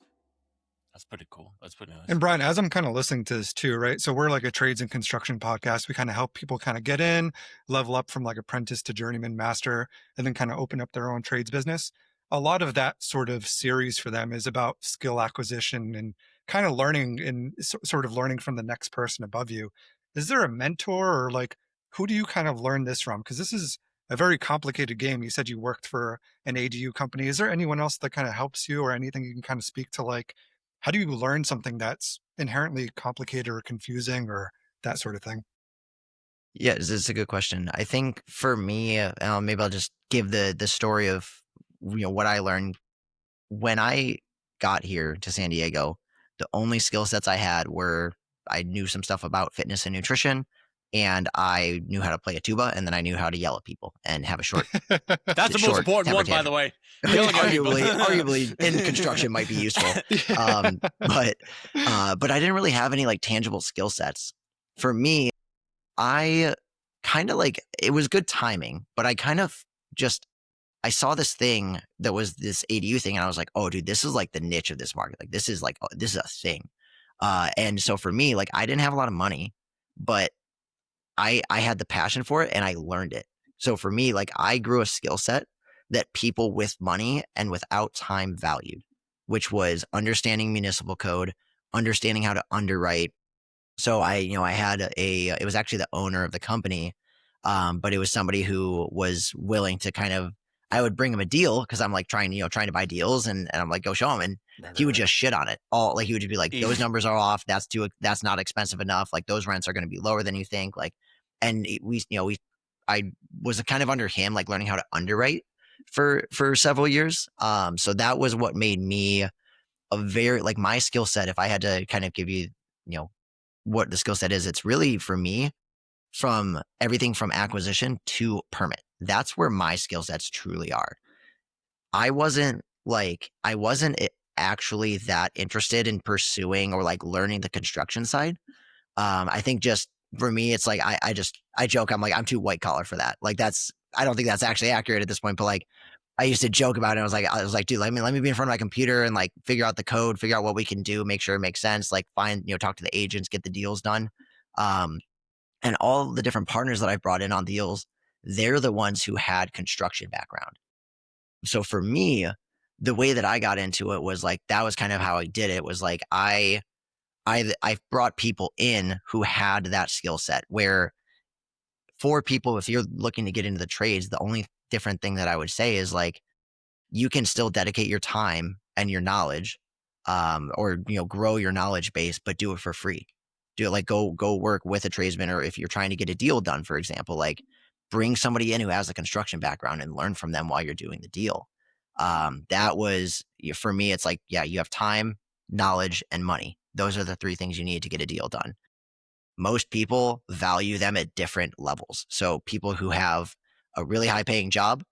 that's pretty cool. That's pretty nice. And Brian, as I'm kind of listening to this too, right? So we're like a trades and construction podcast. We kind of help people kind of get in, level up from like apprentice to journeyman master, and then kind of open up their own trades business. A lot of that sort of series for them is about skill acquisition and kind of learning and sort of learning from the next person above you. Is there a mentor or like who do you kind of learn this from? Because this is a very complicated game. You said you worked for an ADU company. Is there anyone else that kind of helps you or anything you can kind of speak to like how do you learn something that's inherently complicated or confusing or that sort of thing? Yeah, it's a good question. I think for me, maybe I'll just give the story of what I learned when I got here to San Diego. The only skill sets I had were I knew some stuff about fitness and nutrition, and I knew how to play a tuba, and then I knew how to yell at people and have a short That's the most short important temper one, by tantrum. the way. Yelling at people. arguably in construction might be useful. But I didn't really have any like tangible skill sets. For me, I kind of like it was good timing, but I kind of just I saw this thing that was this ADU thing, and I was like, oh, dude, this is like the niche of this market. Like this is this is a thing. And so for me, like I didn't have a lot of money, but I had the passion for it and I learned it. So for me, like I grew a skill set that people with money and without time valued, which was understanding municipal code, understanding how to underwrite. So I had it was actually the owner of the company, but it was somebody who was willing to kind of, I would bring him a deal because I'm like trying to buy deals and I'm like, go show him. And he would just shit on it all. Like he would just be like, those numbers are off. That's not expensive enough. Like those rents are going to be lower than you think. Like, and I was kind of under him, like learning how to underwrite for several years. So that was what made me a very, like my skill set. If I had to kind of give you, what the skill set is, it's really for me from everything from acquisition to permit. That's where my skill sets truly are. I wasn't actually that interested in pursuing or like learning the construction side. I think just for me, it's like I joke, I'm like, I'm too white collar for that. Like I don't think that's actually accurate at this point, but like I used to joke about it. I was like, dude, let me be in front of my computer and like figure out the code, figure out what we can do, make sure it makes sense, like find, talk to the agents, get the deals done. And all the different partners that I brought in on deals, they're the ones who had construction background. So for me, the way that I got into it was like, that was kind of how I did it. It was like, I brought people in who had that skill set where for people, if you're looking to get into the trades, the only different thing that I would say is like, you can still dedicate your time and your knowledge, or, grow your knowledge base, but do it for free. Do it like go work with a tradesman, or if you're trying to get a deal done, for example, like bring somebody in who has a construction background and learn from them while you're doing the deal. That was for me. It's like, yeah, you have time, knowledge, and money. Those are the three things you need to get a deal done. Most people value them at different levels. So people who have a really high paying job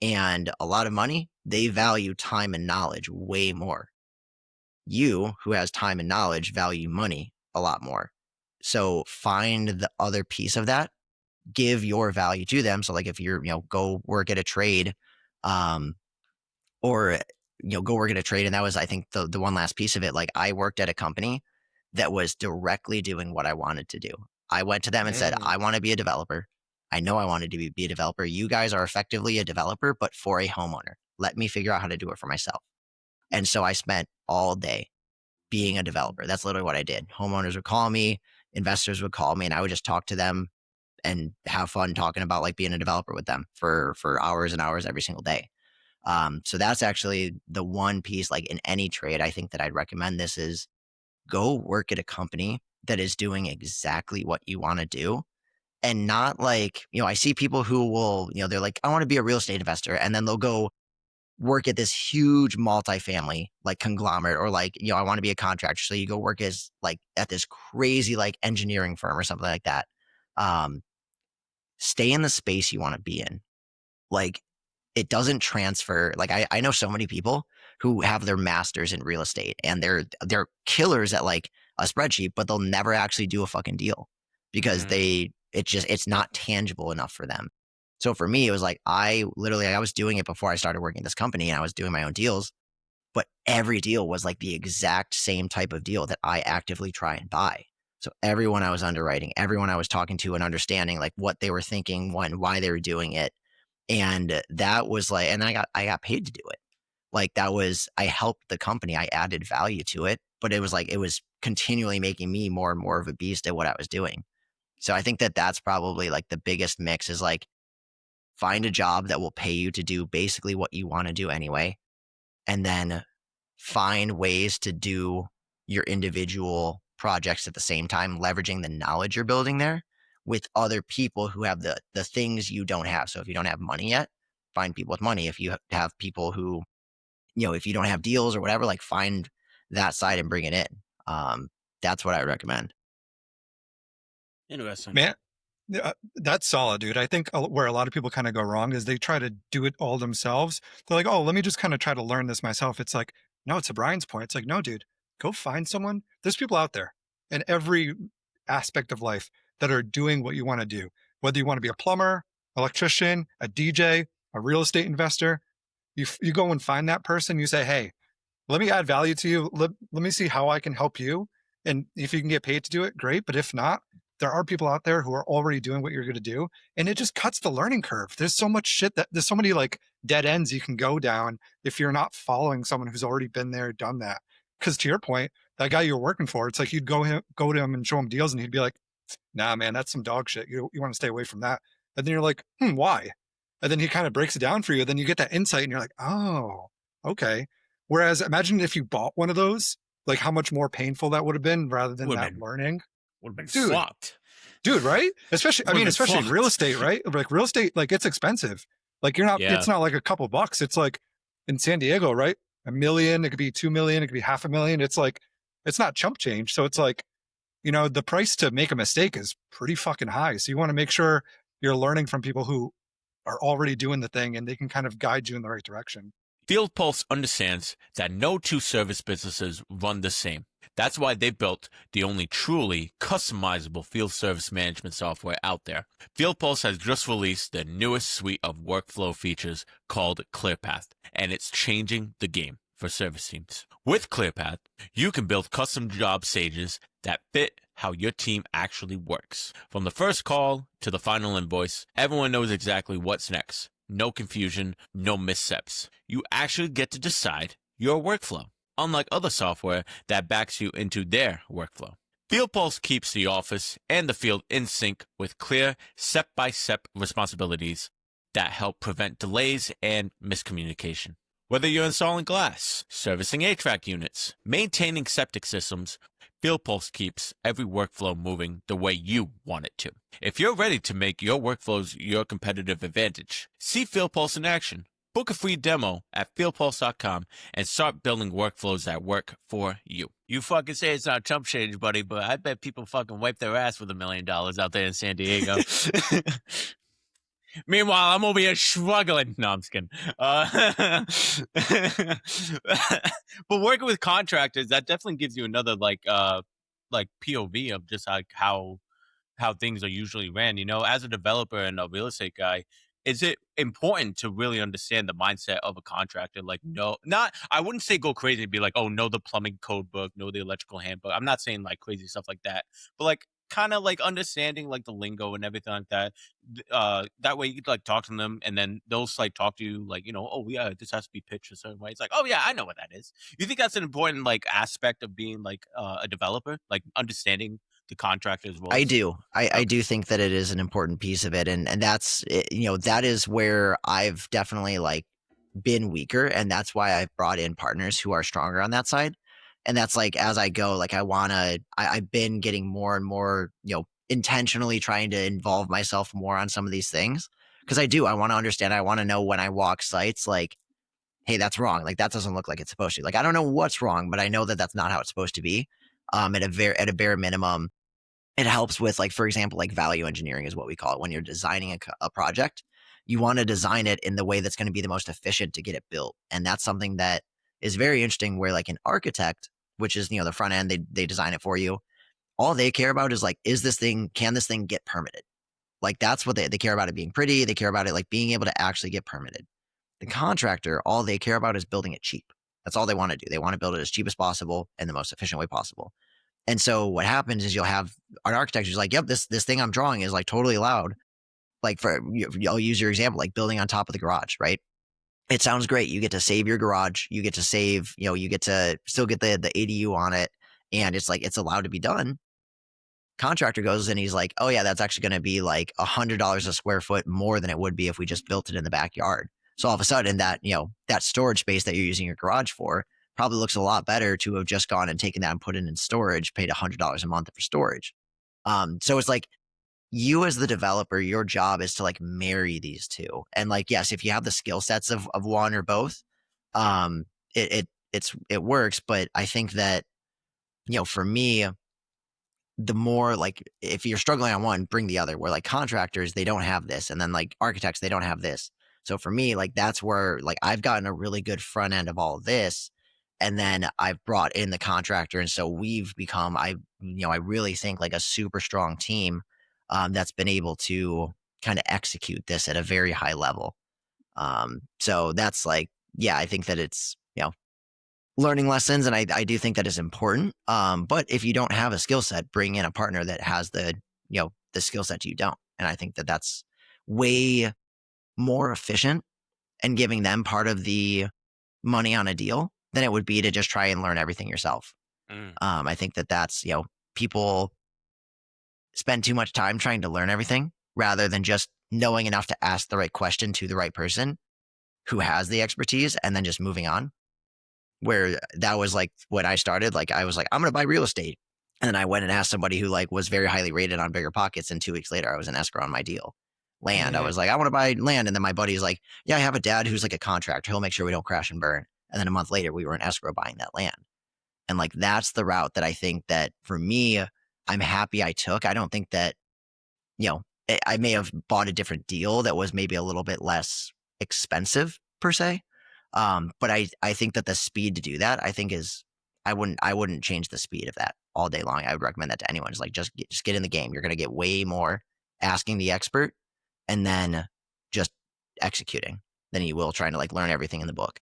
and a lot of money, they value time and knowledge way more. You, who has time and knowledge, value money a lot more. So find the other piece of that, give your value to them. So like if you're, go work at a trade, or, go work at a trade. And that was, I think the one last piece of it. Like I worked at a company that was directly doing what I wanted to do. I went to them and said, I want to be a developer. I know I wanted to be a developer. You guys are effectively a developer, but for a homeowner. Let me figure out how to do it for myself. And so I spent all day being a developer. That's literally what I did. Homeowners would call me, investors would call me, and I would just talk to them and have fun talking about like being a developer with them for hours and hours every single day. So that's actually the one piece, like in any trade, I think that I'd recommend this is, go work at a company that is doing exactly what you want to do and not like, I see people who will, they're like, I want to be a real estate investor. And then they'll go work at this huge multifamily like conglomerate, or like, I want to be a contractor. So you go work as like at this crazy like engineering firm or something like that. Um, Stay in the space you want to be in. Like, it doesn't transfer. Like I know so many people who have their masters in real estate and they're killers at like a spreadsheet, but they'll never actually do a fucking deal because it's not tangible enough for them. So for me, it was like I was doing it before I started working at this company, and I was doing my own deals, but every deal was like the exact same type of deal that I actively try and buy. So everyone I was underwriting, everyone I was talking to and understanding like what they were thinking, why they were doing it. And that was like, and I got paid to do it. Like I helped the company, I added value to it, but it was like, it was continually making me more and more of a beast at what I was doing. So I think that that's probably like the biggest mix is like, find a job that will pay you to do basically what you want to do anyway. And then find ways to do your individual projects at the same time, leveraging the knowledge you're building there with other people who have the things you don't have. So if you don't have money yet, find people with money. If you have people who, if you don't have deals or whatever, like find that side and bring it in. That's what I recommend. Interesting. Man, that's solid, dude. I think where a lot of people kind of go wrong is they try to do it all themselves. They're like, oh, let me just kind of try to learn this myself. It's like, no, it's to Brian's point. It's like, no, dude, go find someone. There's people out there in every aspect of life that are doing what you want to do. Whether you want to be a plumber, electrician, a DJ, a real estate investor, you go and find that person. You say, hey, let me add value to you. Let me see how I can help you. And if you can get paid to do it, great. But if not, there are people out there who are already doing what you're going to do. And it just cuts the learning curve. There's so much shit there's so many like dead ends you can go down if you're not following someone who's already been there, done that. Because to your point, that guy you're working for, it's like you'd go to him and show him deals and he'd be like, nah, man, that's some dog shit. You want to stay away from that. And then you're like, why? And then he kind of breaks it down for you. Then you get that insight and you're like, oh, okay. Whereas imagine if you bought one of those, like how much more painful that would have been rather than that learning. Would have been Dude, fucked. Dude, right? Especially in real fucked. estate, right? Like real estate, like it's expensive. Like it's not like a couple bucks. It's like in San Diego, right? $1 million, it could be 2 million, it could be $500,000. It's like, it's not chump change. So it's like, the price to make a mistake is pretty fucking high. So you want to make sure you're learning from people who are already doing the thing and they can kind of guide you in the right direction. Field Pulse understands that no two service businesses run the same. That's why they built the only truly customizable field service management software out there. Field Pulse has just released the newest suite of workflow features called ClearPath, and it's changing the game for service teams. With ClearPath, you can build custom job stages that fit how your team actually works. From the first call to the final invoice, everyone knows exactly what's next. No confusion, no missteps. You actually get to decide your workflow, unlike other software that backs you into their workflow. FieldPulse keeps the office and the field in sync with clear step-by-step responsibilities that help prevent delays and miscommunication. Whether you're installing glass, servicing HVAC units, maintaining septic systems, FieldPulse keeps every workflow moving the way you want it to. If you're ready to make your workflows your competitive advantage, see FieldPulse in action. Book a free demo at fieldpulse.com and start building workflows that work for you. You fucking say it's not chump change, buddy, but I bet people fucking wipe their ass with $1 million out there in San Diego. Meanwhile, I'm over here struggling. No, I'm just kidding. But working with contractors, that definitely gives you another like POV of just like how things are usually ran. As a developer and a real estate guy, is it important to really understand the mindset of a contractor? Like, no, not, I wouldn't say go crazy and be like, oh, know the plumbing code book, know the electrical handbook. I'm not saying like crazy stuff like that, but like kind of like understanding like the lingo and everything like that. That way you could like talk to them and then they'll like talk to you like, oh yeah, this has to be pitched a certain way. It's like, oh yeah, I know what that is. You think that's an important like aspect of being like a developer, like understanding the contractor's roles? I do. I do think that it is an important piece of it. And that's, that is where I've definitely like been weaker. And that's why I've brought in partners who are stronger on that side. And that's like, as I go, like I've been getting more and more, intentionally trying to involve myself more on some of these things because I want to understand. I want to know when I walk sites, like, hey, that's wrong. Like that doesn't look like it's supposed to. Like I don't know what's wrong, but I know that that's not how it's supposed to be. At a bare minimum, it helps with, like, for example, like value engineering is what we call it. When you're designing a project, you want to design it in the way that's going to be the most efficient to get it built, and that's something that is very interesting. Where like an architect, which is the front end, they design it for you. All they care about is like, can this thing get permitted? Like that's what they care about, it being pretty. They care about it like being able to actually get permitted. The contractor, all they care about is building it cheap. That's all they want to do. They want to build it as cheap as possible and the most efficient way possible. And so what happens is you'll have an architect who's like, yep, this thing I'm drawing is like totally allowed. Like I'll use your example, like building on top of the garage, right? It sounds great. You get to save your garage. You get to save, you get to still get the ADU on it. And it's like, it's allowed to be done. Contractor goes and he's like, oh yeah, that's actually going to be like $100 a square foot more than it would be if we just built it in the backyard. So all of a sudden that, that storage space that you're using your garage for probably looks a lot better to have just gone and taken that and put it in storage, paid $100 a month for storage. So it's like, you as the developer, your job is to like marry these two. And like, yes, if you have the skill sets of one or both, it works. But I think that, for me, the more like, if you're struggling on one, bring the other. Where like contractors, they don't have this. And then like architects, they don't have this. So for me, like that's where like I've gotten a really good front end of all of this. And then I've brought in the contractor. And so we've become, I really think like a super strong team that's been able to kind of execute this at a very high level. So that's like, yeah, I think that it's, learning lessons. And I do think that is important. But if you don't have a skill set, bring in a partner that has the skill set you don't. And I think that that's way more efficient and giving them part of the money on a deal than it would be to just try and learn everything yourself. I think that that's, people spend too much time trying to learn everything rather than just knowing enough to ask the right question to the right person who has the expertise and then just moving on. Where that was like when I started, like I was like, I'm going to buy real estate. And then I went and asked somebody who like was very highly rated on Bigger Pockets. And 2 weeks later, I was in escrow on my deal. Land. I was like, I want to buy land. And then my buddy's like, yeah, I have a dad who's like a contractor. He'll make sure we don't crash and burn. And then a month later, we were in escrow buying that land. And like, that's the route that I think that for me, I'm happy I took. I don't think that, I may have bought a different deal that was maybe a little bit less expensive per se. But I think that the speed to do that, I think I wouldn't change the speed of that all day long. I would recommend that to anyone. It's like, just get in the game. You're going to get way more asking the expert and then just executing than you will trying to like learn everything in the book.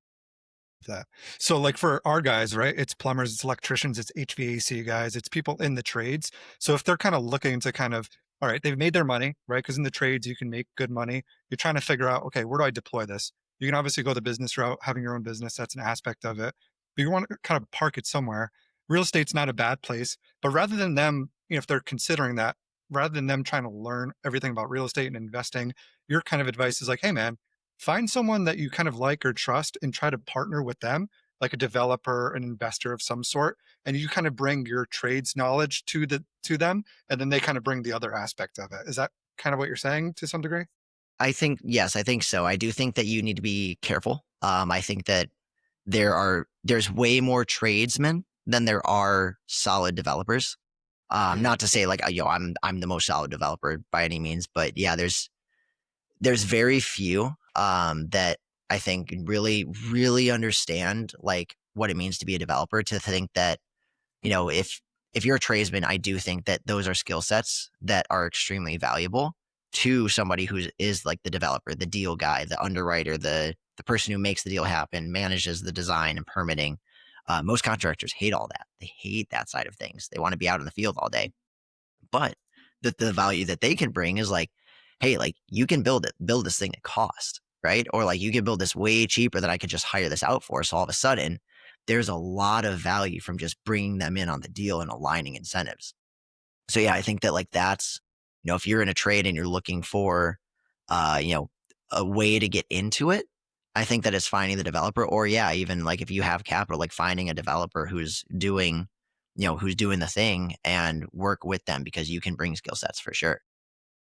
That. So like for our guys, right? It's plumbers, it's electricians, it's HVAC guys, it's people in the trades. So if they're kind of looking to all right, they've made their money, right? Because in the trades, you can make good money. You're trying to figure out, okay, where do I deploy this? You can obviously go the business route, having your own business. That's an aspect of it. But you want to kind of park it somewhere. Real estate's not a bad place. But rather than them, if they're considering that, rather than them trying to learn everything about real estate and investing, your kind of advice is like, hey, man, find someone that you kind of like or trust and try to partner with them, like a developer, an investor of some sort. And you kind of bring your trades knowledge to them. And then they kind of bring the other aspect of it. Is that kind of what you're saying to some degree? Yes, I think so. I do think that you need to be careful. I think that there's way more tradesmen than there are solid developers. Not to say like, I'm the most solid developer by any means, but yeah, there's very few that I think really, really understand like what it means to be a developer, to think that, if you're a tradesman, I do think that those are skill sets that are extremely valuable to somebody who is like the developer, the deal guy, the underwriter, the person who makes the deal happen, manages the design and permitting. Most contractors hate all that. They hate that side of things. They want to be out in the field all day. But the value that they can bring is like, hey, like you can build this thing at cost, right? Or like you can build this way cheaper than I could just hire this out for. So all of a sudden, there's a lot of value from just bringing them in on the deal and aligning incentives. So yeah, I think that like that's, if you're in a trade and you're looking for, a way to get into it, I think that it's finding the developer, or yeah, even like if you have capital, like finding a developer who's doing, who's doing the thing and work with them because you can bring skill sets for sure.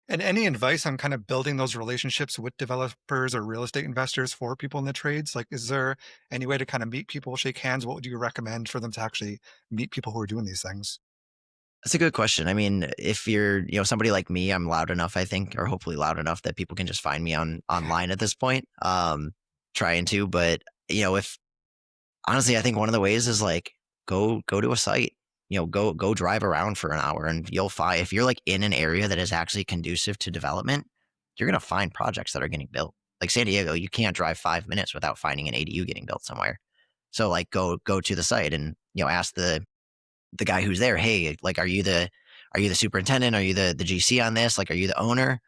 And any advice on kind of building those relationships with developers or real estate investors for people in the trades? Like, is there any way to kind of meet people, shake hands? What would you recommend for them to actually meet people who are doing these things? That's a good question. I mean, if you're, somebody like me, I'm loud enough, I think, or hopefully loud enough that people can just find me online at this point. Trying to, but if honestly, I think one of the ways is like go to a site, go drive around for an hour, and you'll find if you're like in an area that is actually conducive to development, you're gonna find projects that are getting built. Like San Diego, you can't drive 5 minutes without finding an ADU getting built somewhere. So like go to the site and ask the guy who's there, hey, like, are you the superintendent? Are you the GC on this? Like, are you the owner?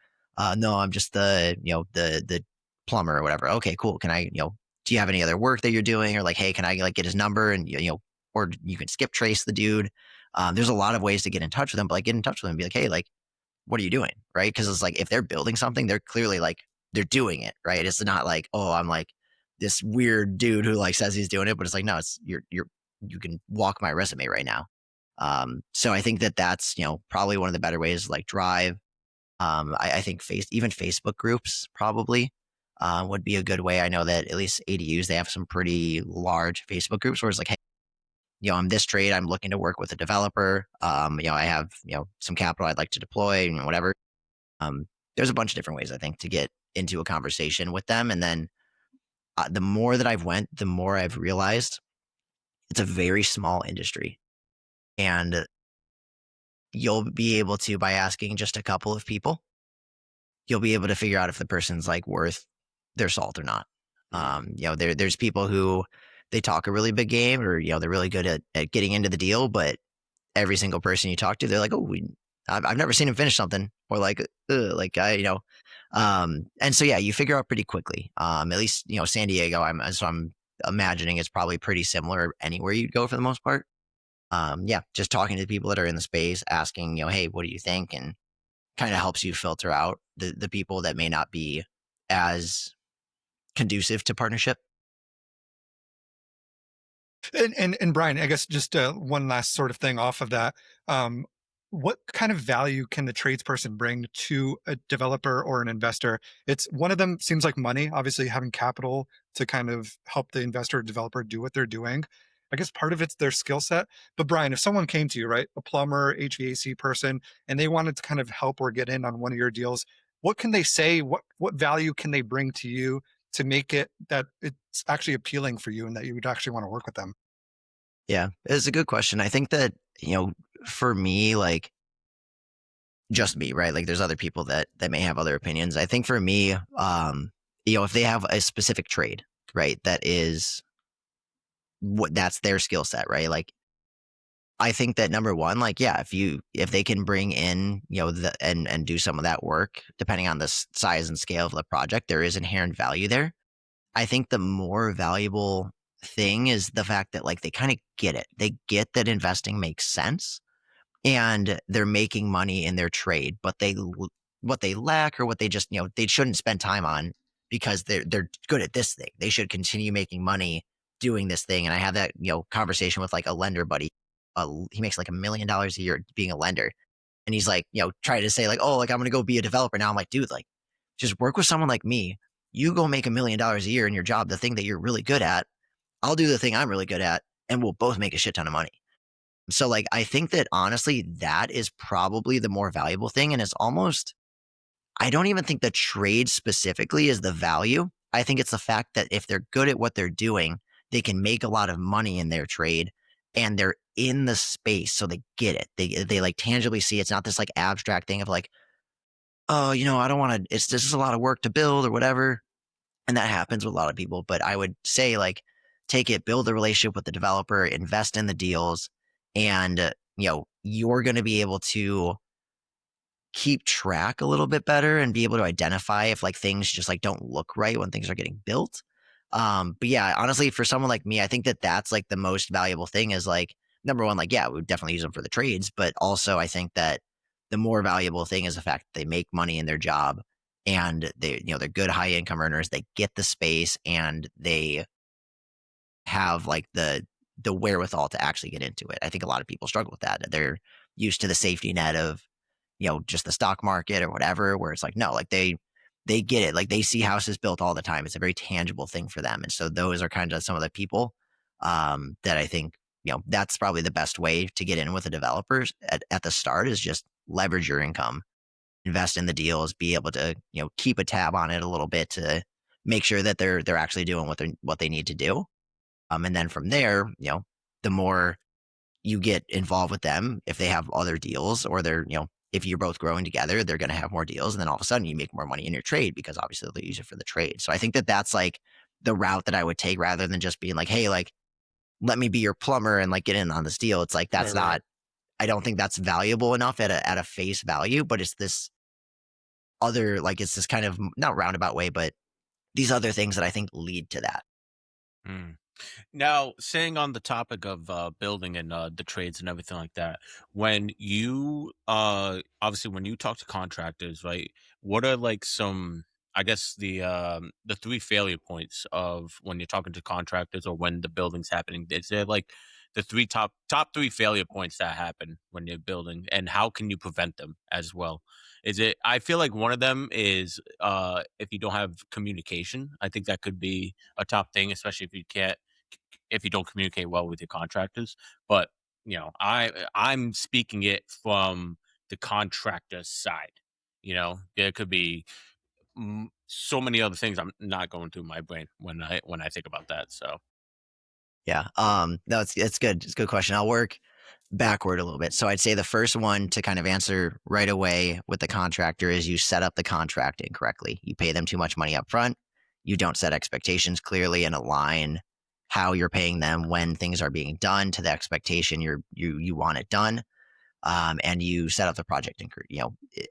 No, I'm just the plumber or whatever. Okay, cool. Can I, do you have any other work that you're doing? Or like, hey, can I like get his number and, or you can skip trace the dude. There's a lot of ways to get in touch with them, but like get in touch with them and be like, hey, like, what are you doing? Right. Cause it's like, if they're building something, they're clearly like, they're doing it. Right. It's not like, oh, I'm like this weird dude who like says he's doing it, but it's like, no, it's you can walk my resume right now. So I think that that's, probably one of the better ways, like drive. I think even Facebook groups probably would be a good way. I know that at least ADUs, they have some pretty large Facebook groups where it's like, hey, I'm this trade. I'm looking to work with a developer. I have, some capital I'd like to deploy and whatever. There's a bunch of different ways I think to get into a conversation with them. And then the more that I've went, the more I've realized it's a very small industry. And you'll be able to, by asking just a couple of people, you'll be able to figure out if the person's like worth their salt or not. There's people who they talk a really big game, or they're really good at getting into the deal, but every single person you talk to, they're like, oh, I've never seen him finish something, or like, like and so yeah, you figure out pretty quickly. At least San Diego, I'm imagining it's probably pretty similar anywhere you'd go for the most part. Yeah, just talking to people that are in the space, asking, hey, what do you think? And kind of helps you filter out the people that may not be as conducive to partnership. And Brian, I guess just one last sort of thing off of that. Um, what kind of value can the tradesperson bring to a developer or an investor? It's one of them seems like money, obviously having capital to kind of help the investor or developer do what they're doing. I guess part of it's their skill set. But Brian, if someone came to you, right, a plumber, HVAC person, and they wanted to kind of help or get in on one of your deals, what can they say? What value can they bring to you to make it that it's actually appealing for you and that you would actually want to work with them? Yeah, it's a good question. I think that, for me, like just me, right? Like there's other people that may have other opinions. I think for me, if they have a specific trade, right, that is what that's their skill set, right? Like I think that number one, like, yeah, if they can bring in, and do some of that work, depending on the size and scale of the project, there is inherent value there. I think the more valuable thing is the fact that like they kind of get it. They get that investing makes sense and they're making money in their trade, but what they lack or what they just, they shouldn't spend time on because they're good at this thing. They should continue making money doing this thing. And I have that, conversation with like a lender buddy. He makes like $1 million a year being a lender. And he's like, trying to say like, oh, like I'm going to go be a developer now. I'm like, dude, like just work with someone like me. You go make $1 million a year in your job, the thing that you're really good at. I'll do the thing I'm really good at, and we'll both make a shit ton of money. So like I think that honestly, that is probably the more valuable thing. And it's almost, I don't even think the trade specifically is the value. I think it's the fact that if they're good at what they're doing, they can make a lot of money in their trade and they're in the space. So they get it. They like tangibly see it's not this like abstract thing of like, oh, I don't want to, it's this is a lot of work to build or whatever. And that happens with a lot of people. But I would say like take it, build a relationship with the developer, invest in the deals, and you're going to be able to keep track a little bit better and be able to identify if like things just like don't look right when things are getting built. But yeah, honestly, for someone like me, I think that that's like the most valuable thing is like, number one, like, yeah, we would definitely use them for the trades, but also I think that the more valuable thing is the fact that they make money in their job and they're good high income earners. They get the space and they have like the wherewithal to actually get into it. I think a lot of people struggle with that. They're used to the safety net of, just the stock market or whatever, where it's like, no, like they get it. Like they see houses built all the time. It's a very tangible thing for them. And so those are kind of some of the people that I think, that's probably the best way to get in with the developers at the start is just leverage your income, invest in the deals, be able to, keep a tab on it a little bit to make sure that they're actually doing what they need to do. And then from there, the more you get involved with them, if they have other deals or they're, if you're both growing together, they're going to have more deals. And then all of a sudden you make more money in your trade because obviously they'll use it for the trade. So I think that that's like the route that I would take rather than just being like, hey, like, let me be your plumber and like get in on this deal. It's like, Right, that's right. not, I don't think that's valuable enough at a face value, but it's this other, like, it's this kind of not roundabout way, but these other things that I think lead to that. Mm. Now, staying on the topic of building and the trades and everything like that, when you obviously when you talk to contractors, right? What are like some, I guess the three failure points of when you're talking to contractors or when the building's happening? Is there like the top three failure points that happen when you're building, and how can you prevent them as well? Is it? I feel like one of them is if you don't have communication. I think that could be a top thing, especially if you don't communicate well with your contractors. But I'm speaking it from the contractor side. There could be so many other things I'm not going through my brain when I think about that. So Yeah. No, it's good. It's a good question. I'll work backward a little bit. So I'd say the first one to kind of answer right away with the contractor is you set up the contract incorrectly. You pay them too much money up front. You don't set expectations clearly and align how you're paying them when things are being done to the expectation you want it done. And you set up the project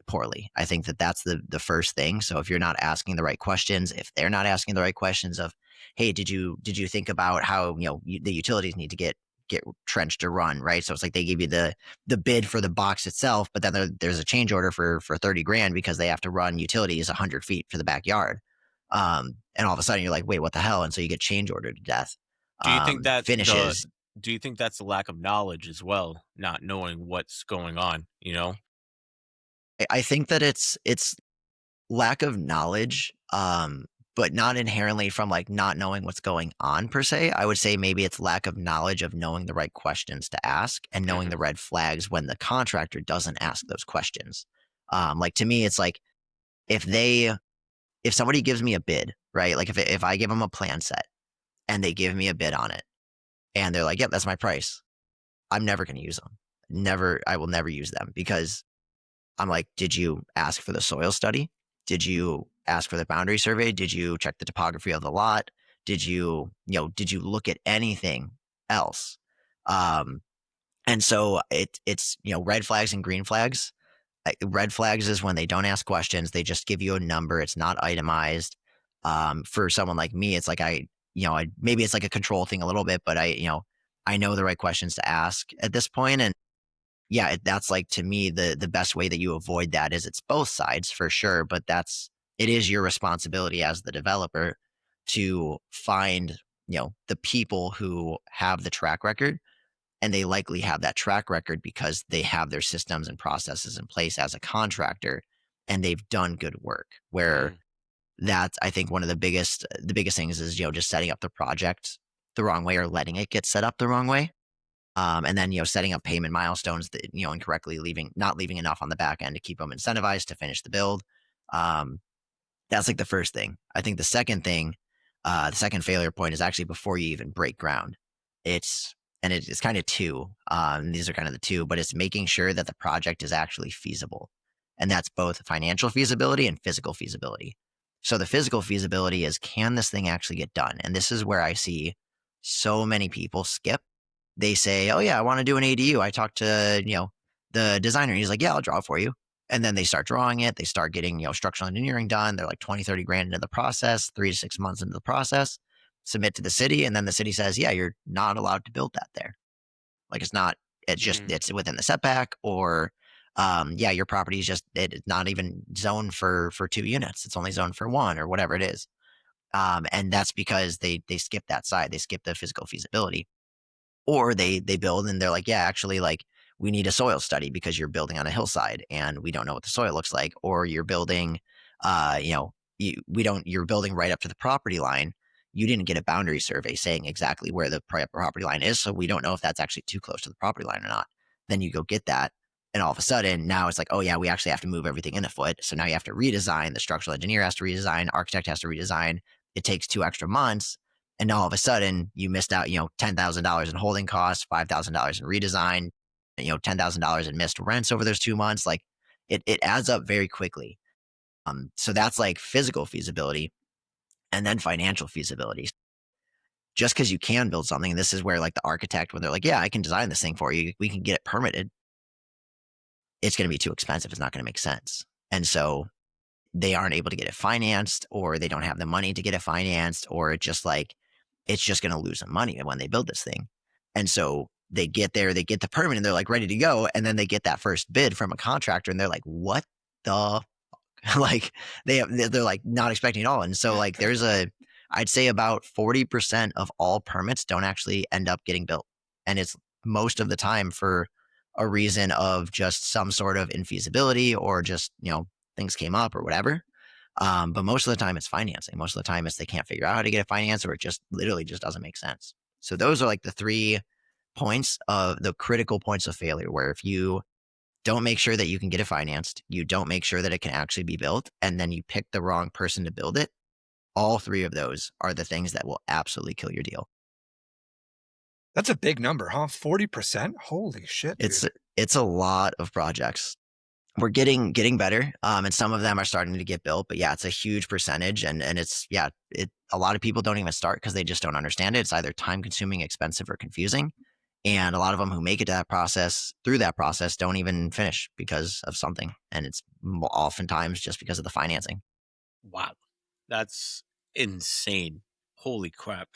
poorly. I think that that's the first thing. So if you're not asking the right questions, if they're not asking the right questions of, hey, did you think about how the utilities need to get trenched to run, right? So it's like they give you the bid for the box itself, but then there's a change order for 30 grand because they have to run utilities 100 feet for the backyard. And all of a sudden you're like, wait, what the hell? And so you get change ordered to death. do you think that the Finishes. do you think that's the lack of knowledge as well, not knowing what's going on? I think that it's lack of knowledge, but not inherently from like not knowing what's going on per se. I would say maybe it's lack of knowledge of knowing the right questions to ask and knowing Hmm. the red flags when the contractor doesn't ask those questions. Like to me, it's like if they if somebody gives me a bid, right? Like if I give them a plan set and they give me a bid on it and they're like, yep, that's my price. I'm never going to use them. Never, I will never use them because I'm like, did you ask for the soil study? Did you ask for the boundary survey? Did you check the topography of the lot? Did you look at anything else? Um, and so it's red flags and green flags. Red flags is when they don't ask questions; they just give you a number. It's not itemized. For someone like me, it's like maybe it's like a control thing a little bit, but I know the right questions to ask at this point, and yeah, that's like to me the best way that you avoid that is it's both sides for sure, but it is your responsibility as the developer to find, the people who have the track record, and they likely have that track record because they have their systems and processes in place as a contractor and they've done good work. Where Mm. that's I think one of the biggest things is, just setting up the project the wrong way or letting it get set up the wrong way, and then setting up payment milestones that incorrectly not leaving enough on the back end to keep them incentivized to finish the build. Um, that's like the first thing. I think the second thing, the second failure point is actually before you even break ground. It's it's kind of two. These are kind of the two, but it's making sure that the project is actually feasible, and that's both financial feasibility and physical feasibility. So the physical feasibility is, can this thing actually get done? And this is where I see so many people skip. They say, "Oh yeah, I want to do an ADU." I talked to the designer. He's like, "Yeah, I'll draw it for you." And then they start drawing it. They start getting structural engineering done. They're like 20, 30 grand into the process, 3 to 6 months into the process. Submit to the city, and then the city says, "Yeah, you're not allowed to build that there. Like it's not. It's just Mm. it's within the setback, or yeah, your property is just it's not even zoned for 2 units. It's only zoned for one, or whatever it is." And that's because they skip that side. They skip the physical feasibility. Or they build and they're like, yeah, actually, like we need a soil study because you're building on a hillside and we don't know what the soil looks like. Or you're building, you know, you're building right up to the property line. You didn't get a boundary survey saying exactly where the property line is. So we don't know if that's actually too close to the property line or not. Then you go get that. And all of a sudden now it's like, oh yeah, we actually have to move everything in a foot. So now you have to redesign. The structural engineer has to redesign, architect has to redesign. It takes 2 extra months. And all of a sudden you missed out, $10,000 in holding costs, $5,000 in redesign, $10,000 in missed rents over those 2 months. Like it adds up very quickly. So that's like physical feasibility and then financial feasibility. Just because you can build something, this is where like the architect, when they're like, yeah, I can design this thing for you, we can get it permitted. It's going to be too expensive. It's not going to make sense. And so they aren't able to get it financed, or they don't have the money to get it financed, or it's just going to lose them money when they build this thing. And so they get there, they get the permit and they're like ready to go. And then they get that first bid from a contractor and they're like, what the like they're like not expecting it all. And so like I'd say about 40% of all permits don't actually end up getting built. And it's most of the time for a reason of just some sort of infeasibility, or just, things came up or whatever. But most of the time it's financing. Most of the time it's they can't figure out how to get it financed, or it just literally just doesn't make sense. So those are like the 3 points of the critical points of failure, where if you don't make sure that you can get it financed, you don't make sure that it can actually be built, and then you pick the wrong person to build it, all 3 of those are the things that will absolutely kill your deal. That's a big number, huh? 40%? Holy shit, dude. It's a lot of projects. We're getting better, and some of them are starting to get built. But yeah, it's a huge percentage, and it's a lot of people don't even start because they just don't understand it. It's either time consuming, expensive, or confusing. And a lot of them who make it to through that process don't even finish because of something, and it's oftentimes just because of the financing. Wow. That's insane. Holy crap.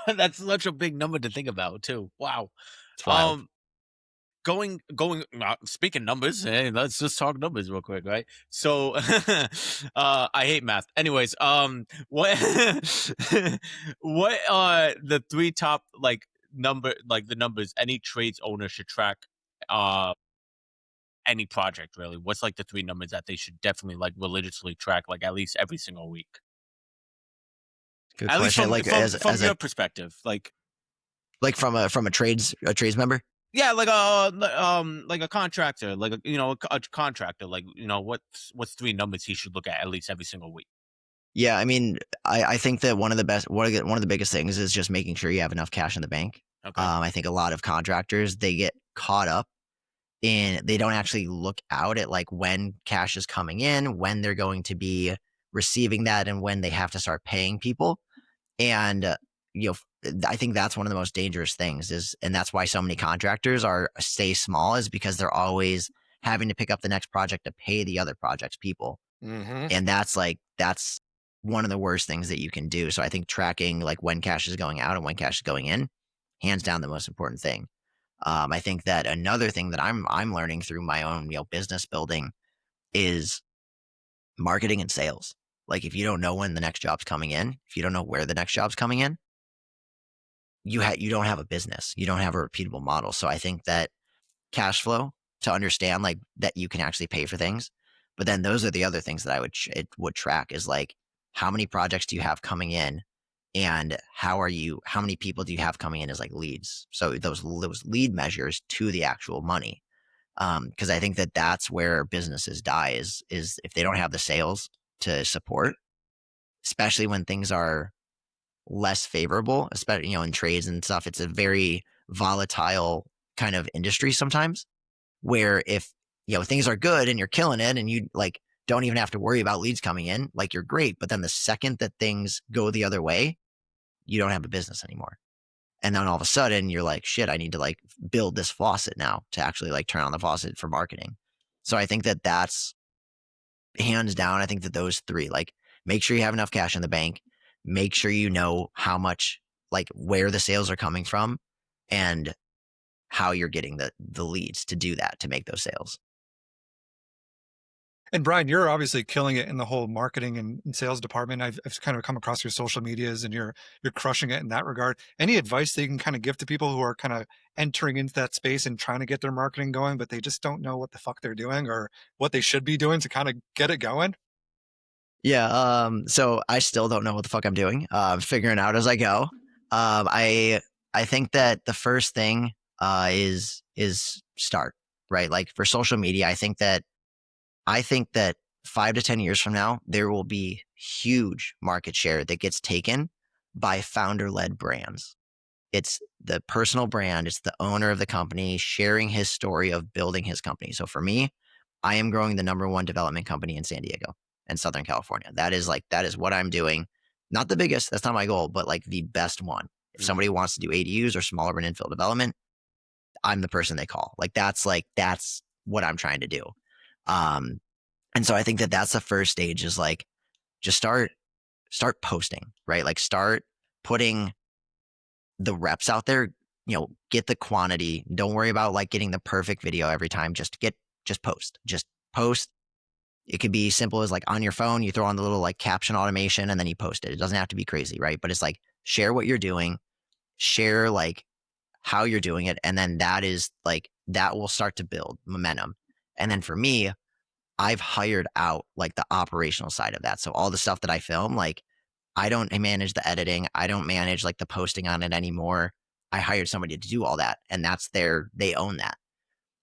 That's such a big number to think about too. Wow. It's wild. Um, speaking numbers, hey, let's just talk numbers real quick, right? So I hate math. Anyways, what what are the 3 top the numbers any trades owner should track uh any project really? What's like the 3 numbers that they should definitely like religiously track, like at least every single week? Good At least question. from Like from as from a your perspective. from a trades member. Yeah, like a contractor, like a contractor, like what's 3 numbers he should look at least every single week. Yeah, I mean, I think that one of the biggest things is just making sure you have enough cash in the bank. Okay. I think a lot of contractors, they get caught up in, they don't actually look out at like when cash is coming in, when they're going to be receiving that, and when they have to start paying people. And I think that's one of the most dangerous things and that's why so many contractors stay small, is because they're always having to pick up the next project to pay the other project's people. Mm-hmm. And that's one of the worst things that you can do. So I think tracking like when cash is going out and when cash is going in, hands down the most important thing. I think that another thing that I'm learning through my own business building is marketing and sales. Like if you don't know when the next job's coming in, if you don't know where the next job's coming in, you don't have a business, you don't have a repeatable model. So I think that cash flow, to understand like that you can actually pay for things. But then those are the other things that it would track, is like how many projects do you have coming in, and how many people do you have coming in as like leads. So those lead measures to the actual money. Because I think that that's where businesses die, is if they don't have the sales to support, especially when things are less favorable, especially in trades and stuff. It's a very volatile kind of industry sometimes, where if things are good and you're killing it and you like don't even have to worry about leads coming in, like you're great. But then the second that things go the other way, you don't have a business anymore. And then all of a sudden you're like, shit, I need to like build this faucet now to actually like turn on the faucet for marketing. So I think that that's hands down. I think that those 3, like make sure you have enough cash in the bank, make sure you know how much, like where the sales are coming from, and how you're getting the leads to do that, to make those sales. And Brian, you're obviously killing it in the whole marketing and sales department. I've kind of come across your social medias, and you're crushing it in that regard. Any advice that you can kind of give to people who are kind of entering into that space and trying to get their marketing going, but they just don't know what the fuck they're doing or what they should be doing to kind of get it going? Yeah. So I still don't know what the fuck I'm doing. Figuring out as I go. I think that the first thing is start, right? Like for social media, I think that 5 to 10 years from now, there will be huge market share that gets taken by founder-led brands. It's the personal brand, it's the owner of the company sharing his story of building his company. So for me, I am growing the #1 development company in San Diego and Southern California. That is what I'm doing. Not the biggest, that's not my goal, but like the best one. If Mhm. somebody wants to do ADUs or small urban infill development, I'm the person they call. That's what I'm trying to do. Um, and so I think that that's the first stage is like just start posting, right? Like start putting the reps out there, get the quantity. Don't worry about like getting the perfect video every time. Just post. Just post. It could be simple as like on your phone, you throw on the little like caption automation and then you post it. It doesn't have to be crazy, right? But it's like share what you're doing, share like how you're doing it, and then that will start to build momentum. And then for me, I've hired out like the operational side of that. So all the stuff that I film, like I don't manage the editing. I don't manage like the posting on it anymore. I hired somebody to do all that, and they own that.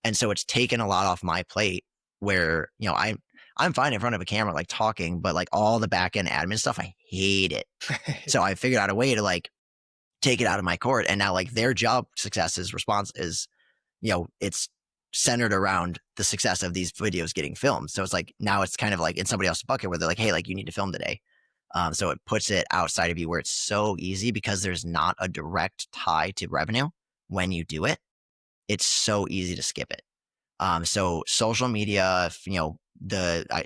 And so it's taken a lot off my plate where, I'm fine in front of a camera, like talking, but like all the back end admin stuff, I hate it. So I figured out a way to like take it out of my court. And now like their job success is response is, it's centered around the success of these videos getting filmed. So it's like now it's kind of like in somebody else's bucket where they're like, hey, like you need to film today. So it puts it outside of you where it's so easy because there's not a direct tie to revenue when you do it. It's so easy to skip it. So social media,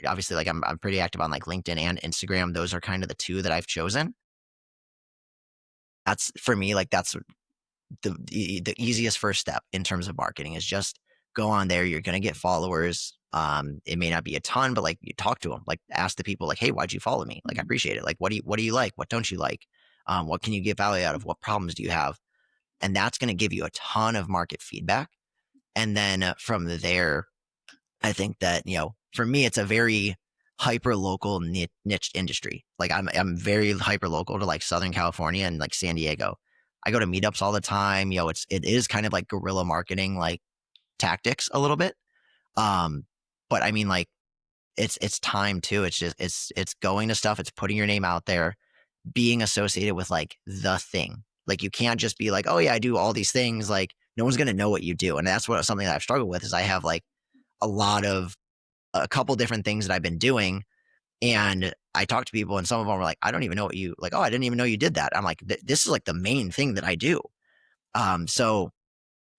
obviously like I'm pretty active on like LinkedIn and Instagram. Those are kind of the two that I've chosen. That's for me, like that's the easiest first step in terms of marketing is just go on there. You're going to get followers. It may not be a ton, but like you talk to them, like ask the people like, hey, why'd you follow me? Like, I appreciate it. Like, what do you like? What don't you like? What can you get value out of? What problems do you have? And that's going to give you a ton of market feedback. And then from there, I think that, for me, it's a very hyper local niche industry. Like I'm very hyper local to like Southern California and like San Diego. I go to meetups all the time. It is kind of like guerrilla marketing, like tactics a little bit. But I mean, like it's time too. It's just it's going to stuff. It's putting your name out there, being associated with like the thing. Like you can't just be like, oh yeah, I do all these things. Like no one's gonna know what you do, and that's something that I've struggled with. Is I have like a couple different things that I've been doing, and I talk to people, and some of them are like, I don't even know what you like. Oh, I didn't even know you did that. I'm like, this is like the main thing that I do. So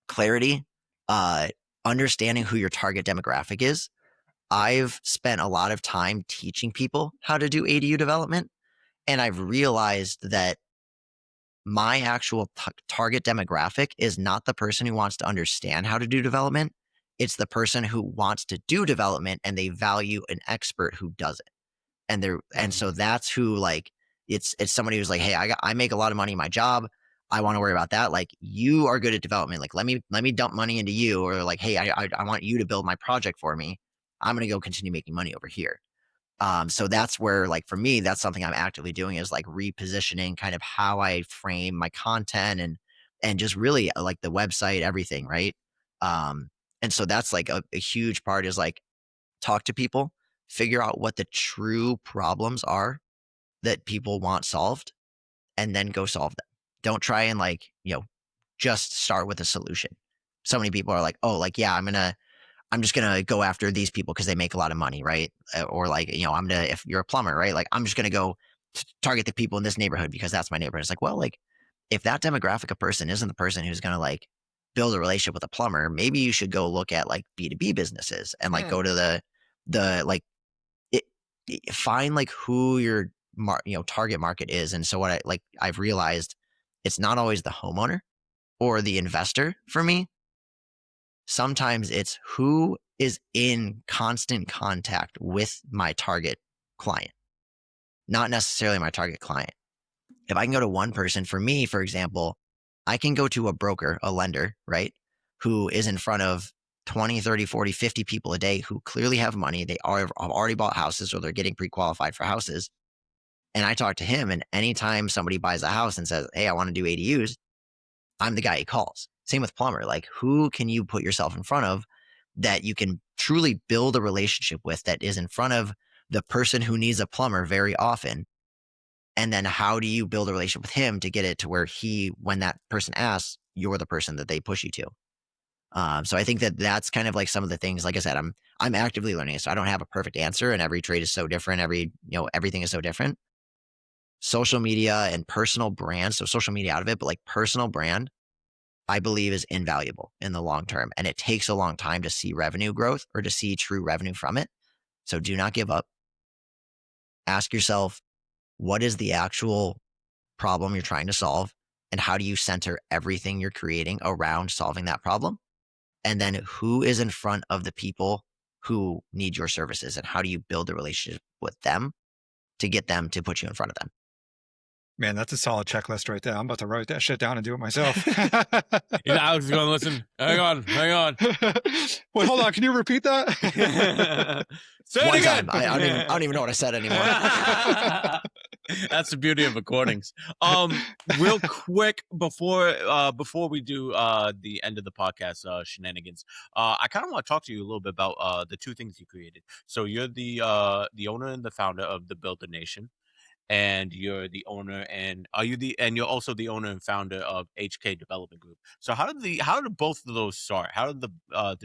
clarity, uh, understanding who your target demographic is. I've spent a lot of time teaching people how to do ADU development, and I've realized that my actual target demographic is not the person who wants to understand how to do development. It's the person who wants to do development and they value an expert who does it. And Mhm. so that's who like it's somebody who's like, hey, I make a lot of money in my job. I want to worry about that. Like you are good at development. Like let me dump money into you, or like, hey, I want you to build my project for me. I'm gonna go continue making money over here. So that's where, like, for me, that's something I'm actively doing is like repositioning kind of how I frame my content and just really like the website, everything, right? Um, and so that's like a huge part is like talk to people, figure out what the true problems are that people want solved, and then go solve them. Don't try and like, just start with a solution. So many people are like, oh, like, yeah, I'm just gonna go after these people because they make a lot of money, right? Or like, if you're a plumber, right? Like, I'm just gonna go target the people in this neighborhood because that's my neighborhood. It's like, well, like, if that demographic of person isn't the person who's gonna like build a relationship with a plumber, maybe you should go look at like B2B businesses and like go Hmm. to the like find like who your target market is. And so I've realized it's not always the homeowner or the investor for me. Sometimes it's who is in constant contact with my target client, not necessarily my target client. If I can go to one person, for me, for example, I can go to a broker, a lender, right, who is in front of 20, 30, 40, 50 people a day who clearly have money. They have already bought houses or they're getting pre-qualified for houses. And I talk to him, and anytime somebody buys a house and says, hey, I want to do ADUs, I'm the guy he calls. Same with plumber. Like, who can you put yourself in front of that you can truly build a relationship with that is in front of the person who needs a plumber very often? And then how do you build a relationship with him to get it to where when that person asks, you're the person that they push you to? So I think that that's kind of like some of the things. Like I said, I'm actively learning it, so I don't have a perfect answer, and every trade is so different. Everything is so different. Social media and personal brand. So social media out of it, but like personal brand, I believe is invaluable in the long term. And it takes a long time to see revenue growth or to see true revenue from it. So do not give up. Ask yourself, what is the actual problem you're trying to solve? And how do you center everything you're creating around solving that problem? And then who is in front of the people who need your services? And how do you build a relationship with them to get them to put you in front of them? Man, that's a solid checklist right there. I'm about to write that shit down and do it myself. Alex is going to listen. Hang on. Wait, hold on. Can you repeat that? Say One it again. time. I don't even know what I said anymore. That's the beauty of recordings. Real quick before we do the end of the podcast shenanigans, I kind of want to talk to you a little bit about the two things you created. So you're the owner and the founder of the Builder Nation, and you're the owner and you're also the owner and founder of HK Development Group. So how did both of those start? How did the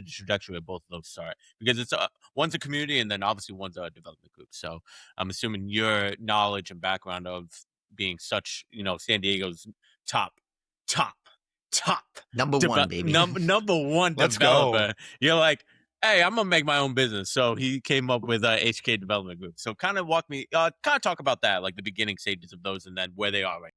trajectory of both of those start? Because it's one's a community and then obviously one's a development group. So I'm assuming your knowledge and background of being such, San Diego's top Number one, baby. number one Let's go. developer. You're like, hey, I'm gonna make my own business. So he came up with HK Development Group. So kind of talk about that, like the beginning stages of those, and then where they are right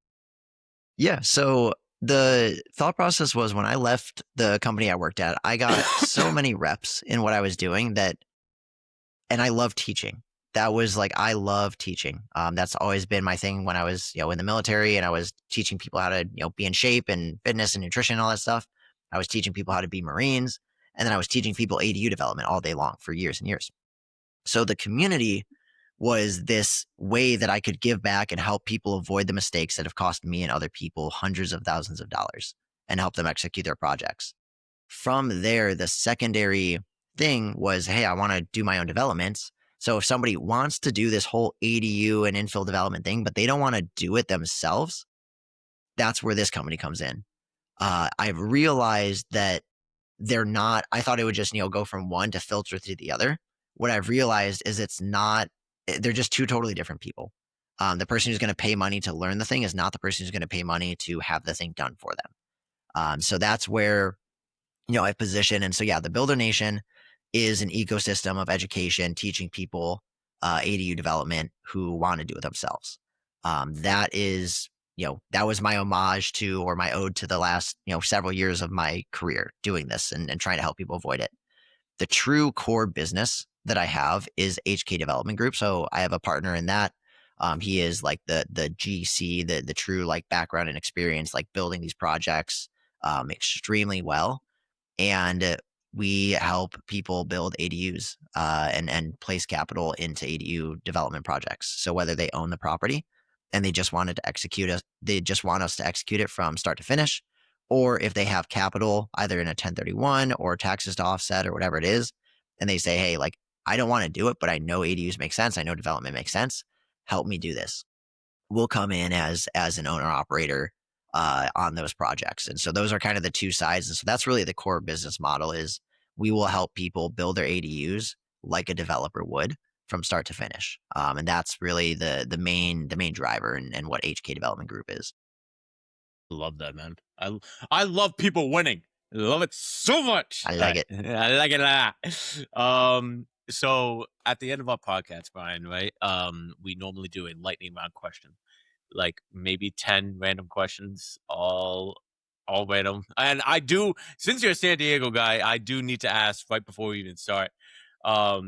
Yeah. So the thought process was when I left the company I worked at, I got so many reps in what I was doing and I love teaching. That was like, I love teaching. That's always been my thing when I was, in the military, and I was teaching people how to, be in shape and fitness and nutrition and all that stuff. I was teaching people how to be Marines. And then I was teaching people ADU development all day long for years and years. So the community was this way that I could give back and help people avoid the mistakes that have cost me and other people hundreds of thousands of dollars and help them execute their projects. From there, the secondary thing was, hey, I want to do my own developments. So if somebody wants to do this whole ADU and infill development thing, but they don't want to do it themselves, that's where this company comes in. I've realized that I thought it would just, go from one to filter through the other. What I've realized is they're just two totally different people. The person who's going to pay money to learn the thing is not the person who's going to pay money to have the thing done for them. So that's where, I position. And so, yeah, the Builder Nation is an ecosystem of education, teaching people ADU development who want to do it themselves. That is, that was my homage to, or my ode to the last, several years of my career doing this and trying to help people avoid it. The true core business that I have is HK Development Group. So I have a partner in that. He is like the GC, the true like background and experience, like building these projects extremely well. And we help people build ADUs and place capital into ADU development projects. So whether they own the property and they just want us to execute it from start to finish, or if they have capital either in a 1031 or taxes to offset or whatever it is, and they say, hey, like, I don't want to do it, but I know ADUs make sense. I know development makes sense. Help me do this. We'll come in as an owner operator on those projects. And so those are kind of the two sides. And so that's really the core business model is we will help people build their ADUs like a developer would from start to finish. And that's really the main driver and what HK Development Group is. Love that, man. I love people winning. I love it so much. I like it. I like it a lot. So at the end of our podcast, Brian, right? We normally do a lightning round question, like maybe 10 random questions, all all random. And I do, since you're a San Diego guy, I do need to ask right before we even start. Are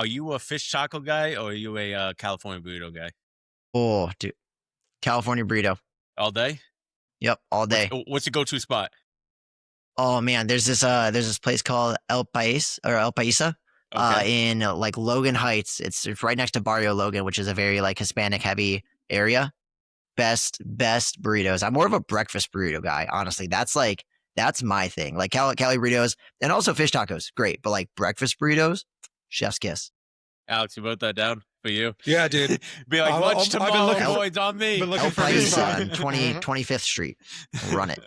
you a fish taco guy or are you a California burrito guy? Oh, dude, California burrito. All day? Yep, all day. What's your go-to spot? Oh man, there's this place called El Paisa, Okay. in like Logan Heights. It's right next to Barrio Logan, which is a very like Hispanic heavy area. Best burritos. I'm more of a breakfast burrito guy, honestly. That's my thing. Like Cali burritos and also fish tacos, great. But like breakfast burritos, chef's kiss. Alex, you wrote that down for you? Yeah, dude. Be like, lunch I've been tomorrow, looking for- boys, on me. Been looking El for a new Paisa spot. on 25th Street. Run it.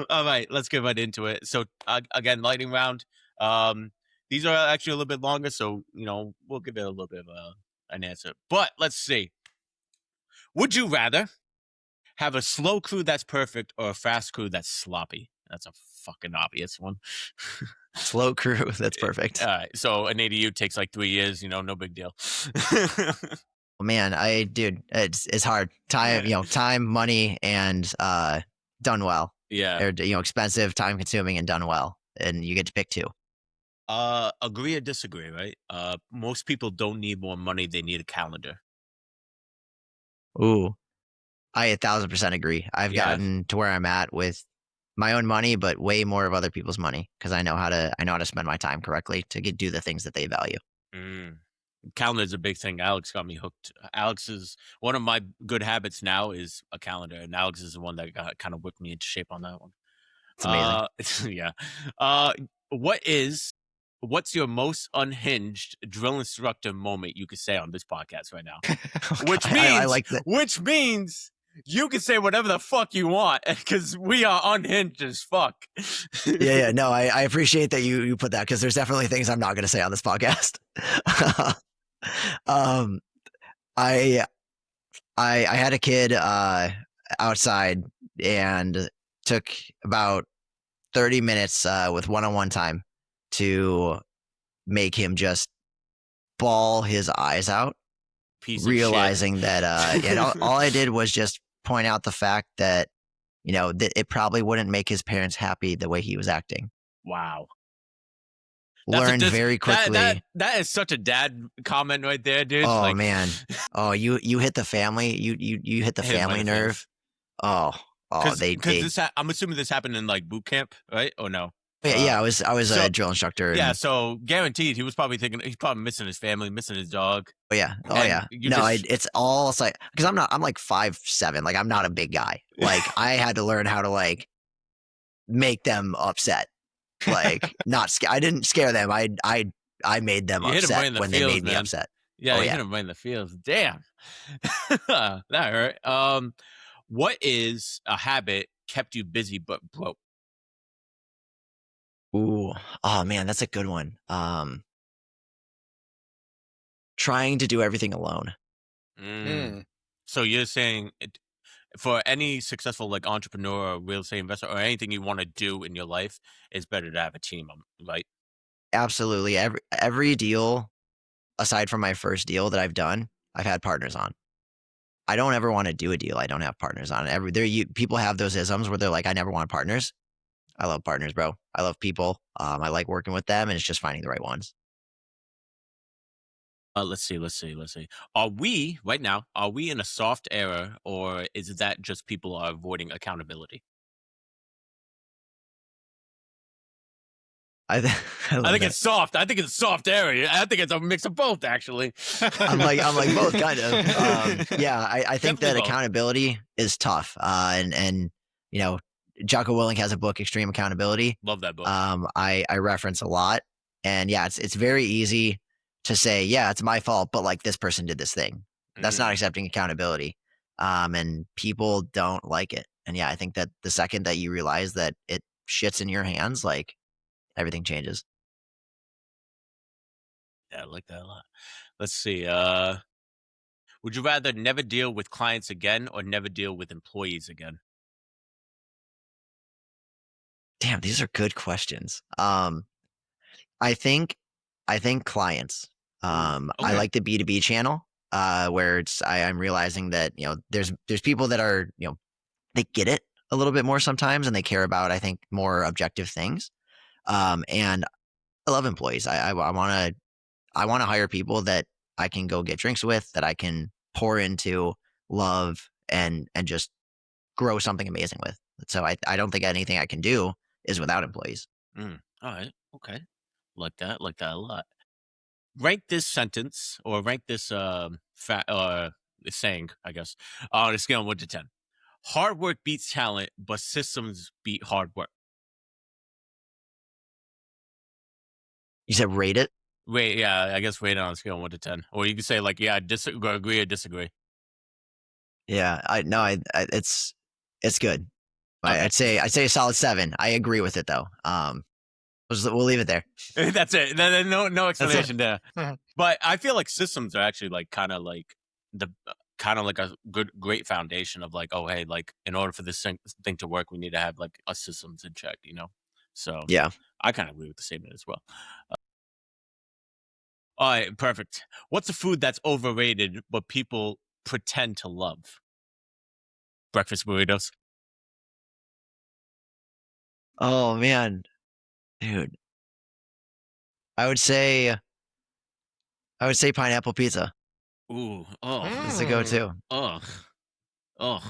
All right, let's get right into it. So again, lightning round. These are actually a little bit longer, so we'll give it a little bit of an answer. But let's see. Would you rather have a slow crew that's perfect or a fast crew that's sloppy? That's a fucking obvious one. Slow crew. That's perfect. All right, so an ADU takes like 3 years. No big deal. Man, it's hard. Time, money, and done well. Yeah. They're expensive, time consuming, and done well. And you get to pick two. Agree or disagree, right? Most people don't need more money; they need a calendar. Ooh, I 1,000% agree. I've Yeah. gotten to where I'm at with my own money, but way more of other people's money because I know how to spend my time correctly to do the things that they value. Calendar is a big thing. Alex got me hooked. Alex is one of my good habits now is a calendar, and Alex is the one that got kind of whipped me into shape on that one. It's amazing. Yeah. What's your most unhinged drill instructor moment you could say on this podcast right now? Which means I like that. Which means you can say whatever the fuck you want because we are unhinged as fuck. Yeah. No, I appreciate that you put that because there's definitely things I'm not going to say on this podcast. I had a kid outside and took about 30 minutes with one-on-one time to make him just bawl his eyes out, realizing that all I did was just point out the fact that that it probably wouldn't make his parents happy the way he was acting. Wow. Learned very quickly. That is such a dad comment right there, dude. Oh man. Oh, you hit the family. You hit the family nerve. Oh, because I'm assuming this happened in like boot camp, right? Or no? Yeah, I was a drill instructor. Yeah, so guaranteed he was probably thinking he's probably missing his family, missing his dog. Oh yeah. It's all like because I'm like 5'7", like I'm not a big guy. Like I had to learn how to like make them upset. Like I didn't scare them. I made them upset when they made me upset. Yeah, you hit him right in the feels. Damn. That hurt. What is a habit kept you busy but broke? Ooh. Oh man, that's a good one. Trying to do everything alone. So you're saying for any successful like entrepreneur or real estate investor or anything you want to do in your life, it's better to have a team, right? Absolutely. Every deal, aside from my first deal that I've done, I've had partners on. I don't ever want to do a deal I don't have partners on. People have those isms where they're like, I never want partners. I love partners, bro. I love people. I like working with them, and it's just finding the right ones. Let's see. Are we in a soft era, or is that just people are avoiding accountability? I think it's soft. I think it's a soft area. I think it's a mix of both, actually. I'm like both, kind of. I think that accountability is tough. And Jocko Willink has a book, Extreme Accountability. Love that book. I reference a lot, and it's very easy to say, yeah, it's my fault, but like this person did this thing. That's not accepting accountability. And people don't like it. And I think that the second that you realize that it shits in your hands, like everything changes. Yeah, I like that a lot. Let's see. Would you rather never deal with clients again or never deal with employees again? Damn, these are good questions. I think clients. Okay. I like the B2B channel, where I'm realizing that there's people that are they get it a little bit more sometimes, and they care about, I think, more objective things. And I love employees. I want to hire people that I can go get drinks with, that I can pour into, love, and just grow something amazing with. So I don't think anything I can do is without employees. All right. Okay. Like that. Like that a lot. Rank this sentence or rank this saying, I guess, on a scale of 1 to 10. Hard work beats talent, but systems beat hard work. You said rate it. Wait, yeah, I guess rate it on a scale of 1 to 10. Or you could say like, yeah, agree or disagree. Yeah, it's good. Okay. I'd say a solid 7. I agree with it though. We'll leave it there. That's it. No explanation there. But I feel like systems are actually like kind of like a great foundation of like, oh hey, like in order for this thing to work, we need to have like a systems in check, you know. So Yeah. I kind of agree with the statement as well. All right, perfect. What's a food that's overrated but people pretend to love? Breakfast burritos. Oh man, dude. I would say pineapple pizza. Ooh, oh, It's a go-to. ugh, ugh.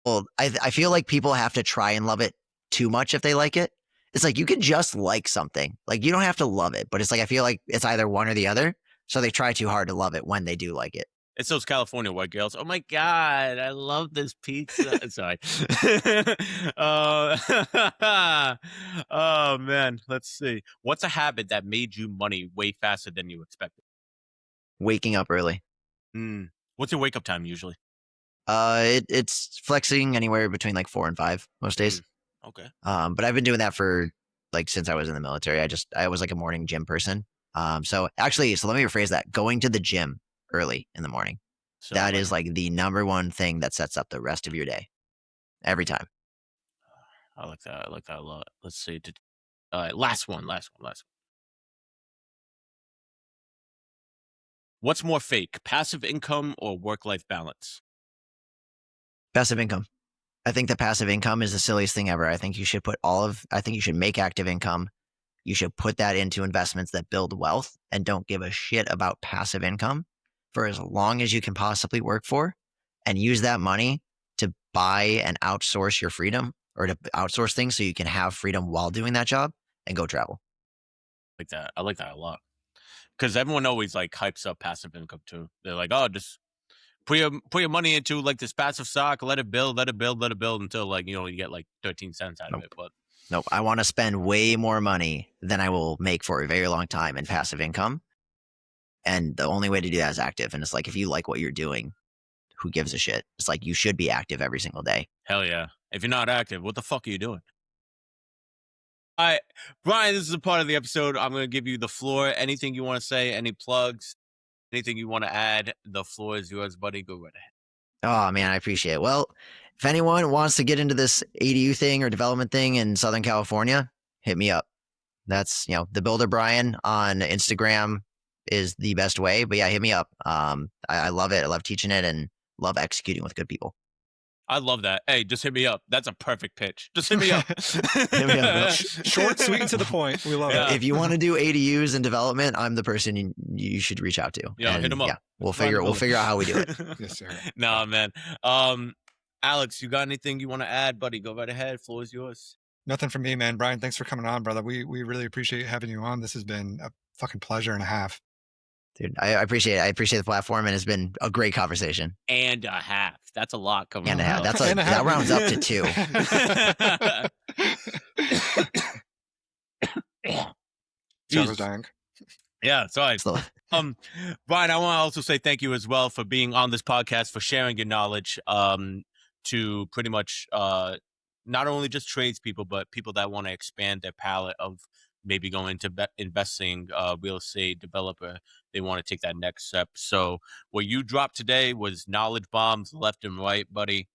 Well, I feel like people have to try and love it too much if they like it. It's like you can just like something. Like you don't have to love it, but it's like I feel like it's either one or the other. So they try too hard to love it when they do like it. It's those California white girls. Oh my god, I love this pizza. Sorry. Oh man, let's see. What's a habit that made you money way faster than you expected? Waking up early. What's your wake up time usually? It's flexing anywhere between like 4 and 5 most days. Okay. But I've been doing that for like since I was in the military. I was like a morning gym person. So let me rephrase that. Going to the gym early in the morning. So That is like the number one thing that sets up the rest of your day. Every time. I like that. I like that a lot. Let's see. All right, last one. What's more fake, passive income or work-life balance? Passive income. I think that passive income is the silliest thing ever. I think you should make active income. You should put that into investments that build wealth and don't give a shit about passive income for as long as you can possibly work for, and use that money to buy and outsource your freedom, or to outsource things so you can have freedom while doing that job and go travel. Like that. I like that a lot. Because everyone always like hypes up passive income too. They're like, oh, just put your money into like this passive stock, let it build until like, you know, you get like 13 cents out of it. But nope, I want to spend way more money than I will make for a very long time in passive income. And the only way to do that is active. And it's like, if you like what you're doing, who gives a shit? It's like, you should be active every single day. Hell yeah. If you're not active, what the fuck are you doing? All right, Brian, this is a part of the episode. I'm going to give you the floor. Anything you want to say, any plugs, anything you want to add, the floor is yours, buddy. Go right ahead. Oh man, I appreciate it. Well, if anyone wants to get into this ADU thing or development thing in Southern California, hit me up. That's, the Builder Brian on Instagram is the best way. But yeah, hit me up. I love it. I love teaching it and love executing with good people. I love that. Hey, just hit me up. That's a perfect pitch. Just hit me up. Hit me up. Short, sweet, and to the point. We love it. If you want to do ADUs and development, I'm the person you should reach out to. Yeah, hit him up. Yeah, we'll figure out how we do it. Yes, sir. Nah, man. Alex, you got anything you want to add, buddy? Go right ahead. Floor is yours. Nothing from me, man. Brian, thanks for coming on, brother. We really appreciate having you on. This has been a fucking pleasure and a half. Dude, I appreciate it. I appreciate the platform, and it's been a great conversation. And a half. That's a lot coming And a half. up. That rounds up to 2. Trevor's dying. Yeah, sorry. Brian, I want to also say thank you as well for being on this podcast, for sharing your knowledge to pretty much not only just tradespeople, but people that want to expand their palette of maybe going into investing, real estate developer. They want to take that next step. So what you dropped today was knowledge bombs left and right, buddy.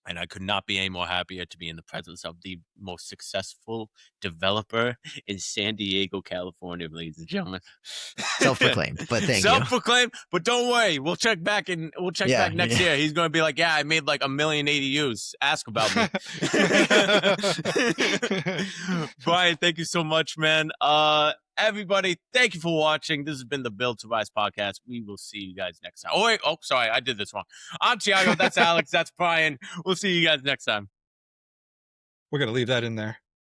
And I could not be any more happier to be in the presence of the most successful developer in San Diego, California, ladies and gentlemen. Self-proclaimed, but thank you. Self-proclaimed, but don't worry. We'll check back Yeah, next year. He's going to be like, yeah, I made like 1 million ADUs. Ask about me. Brian, thank you so much, man. Everybody, thank you for watching. This has been the Build to Rise podcast. We will see you guys next time. Oh, wait. Oh, sorry. I did this wrong. I'm Tiago. That's Alex. That's Brian. We'll see you guys next time. We're going to leave that in there.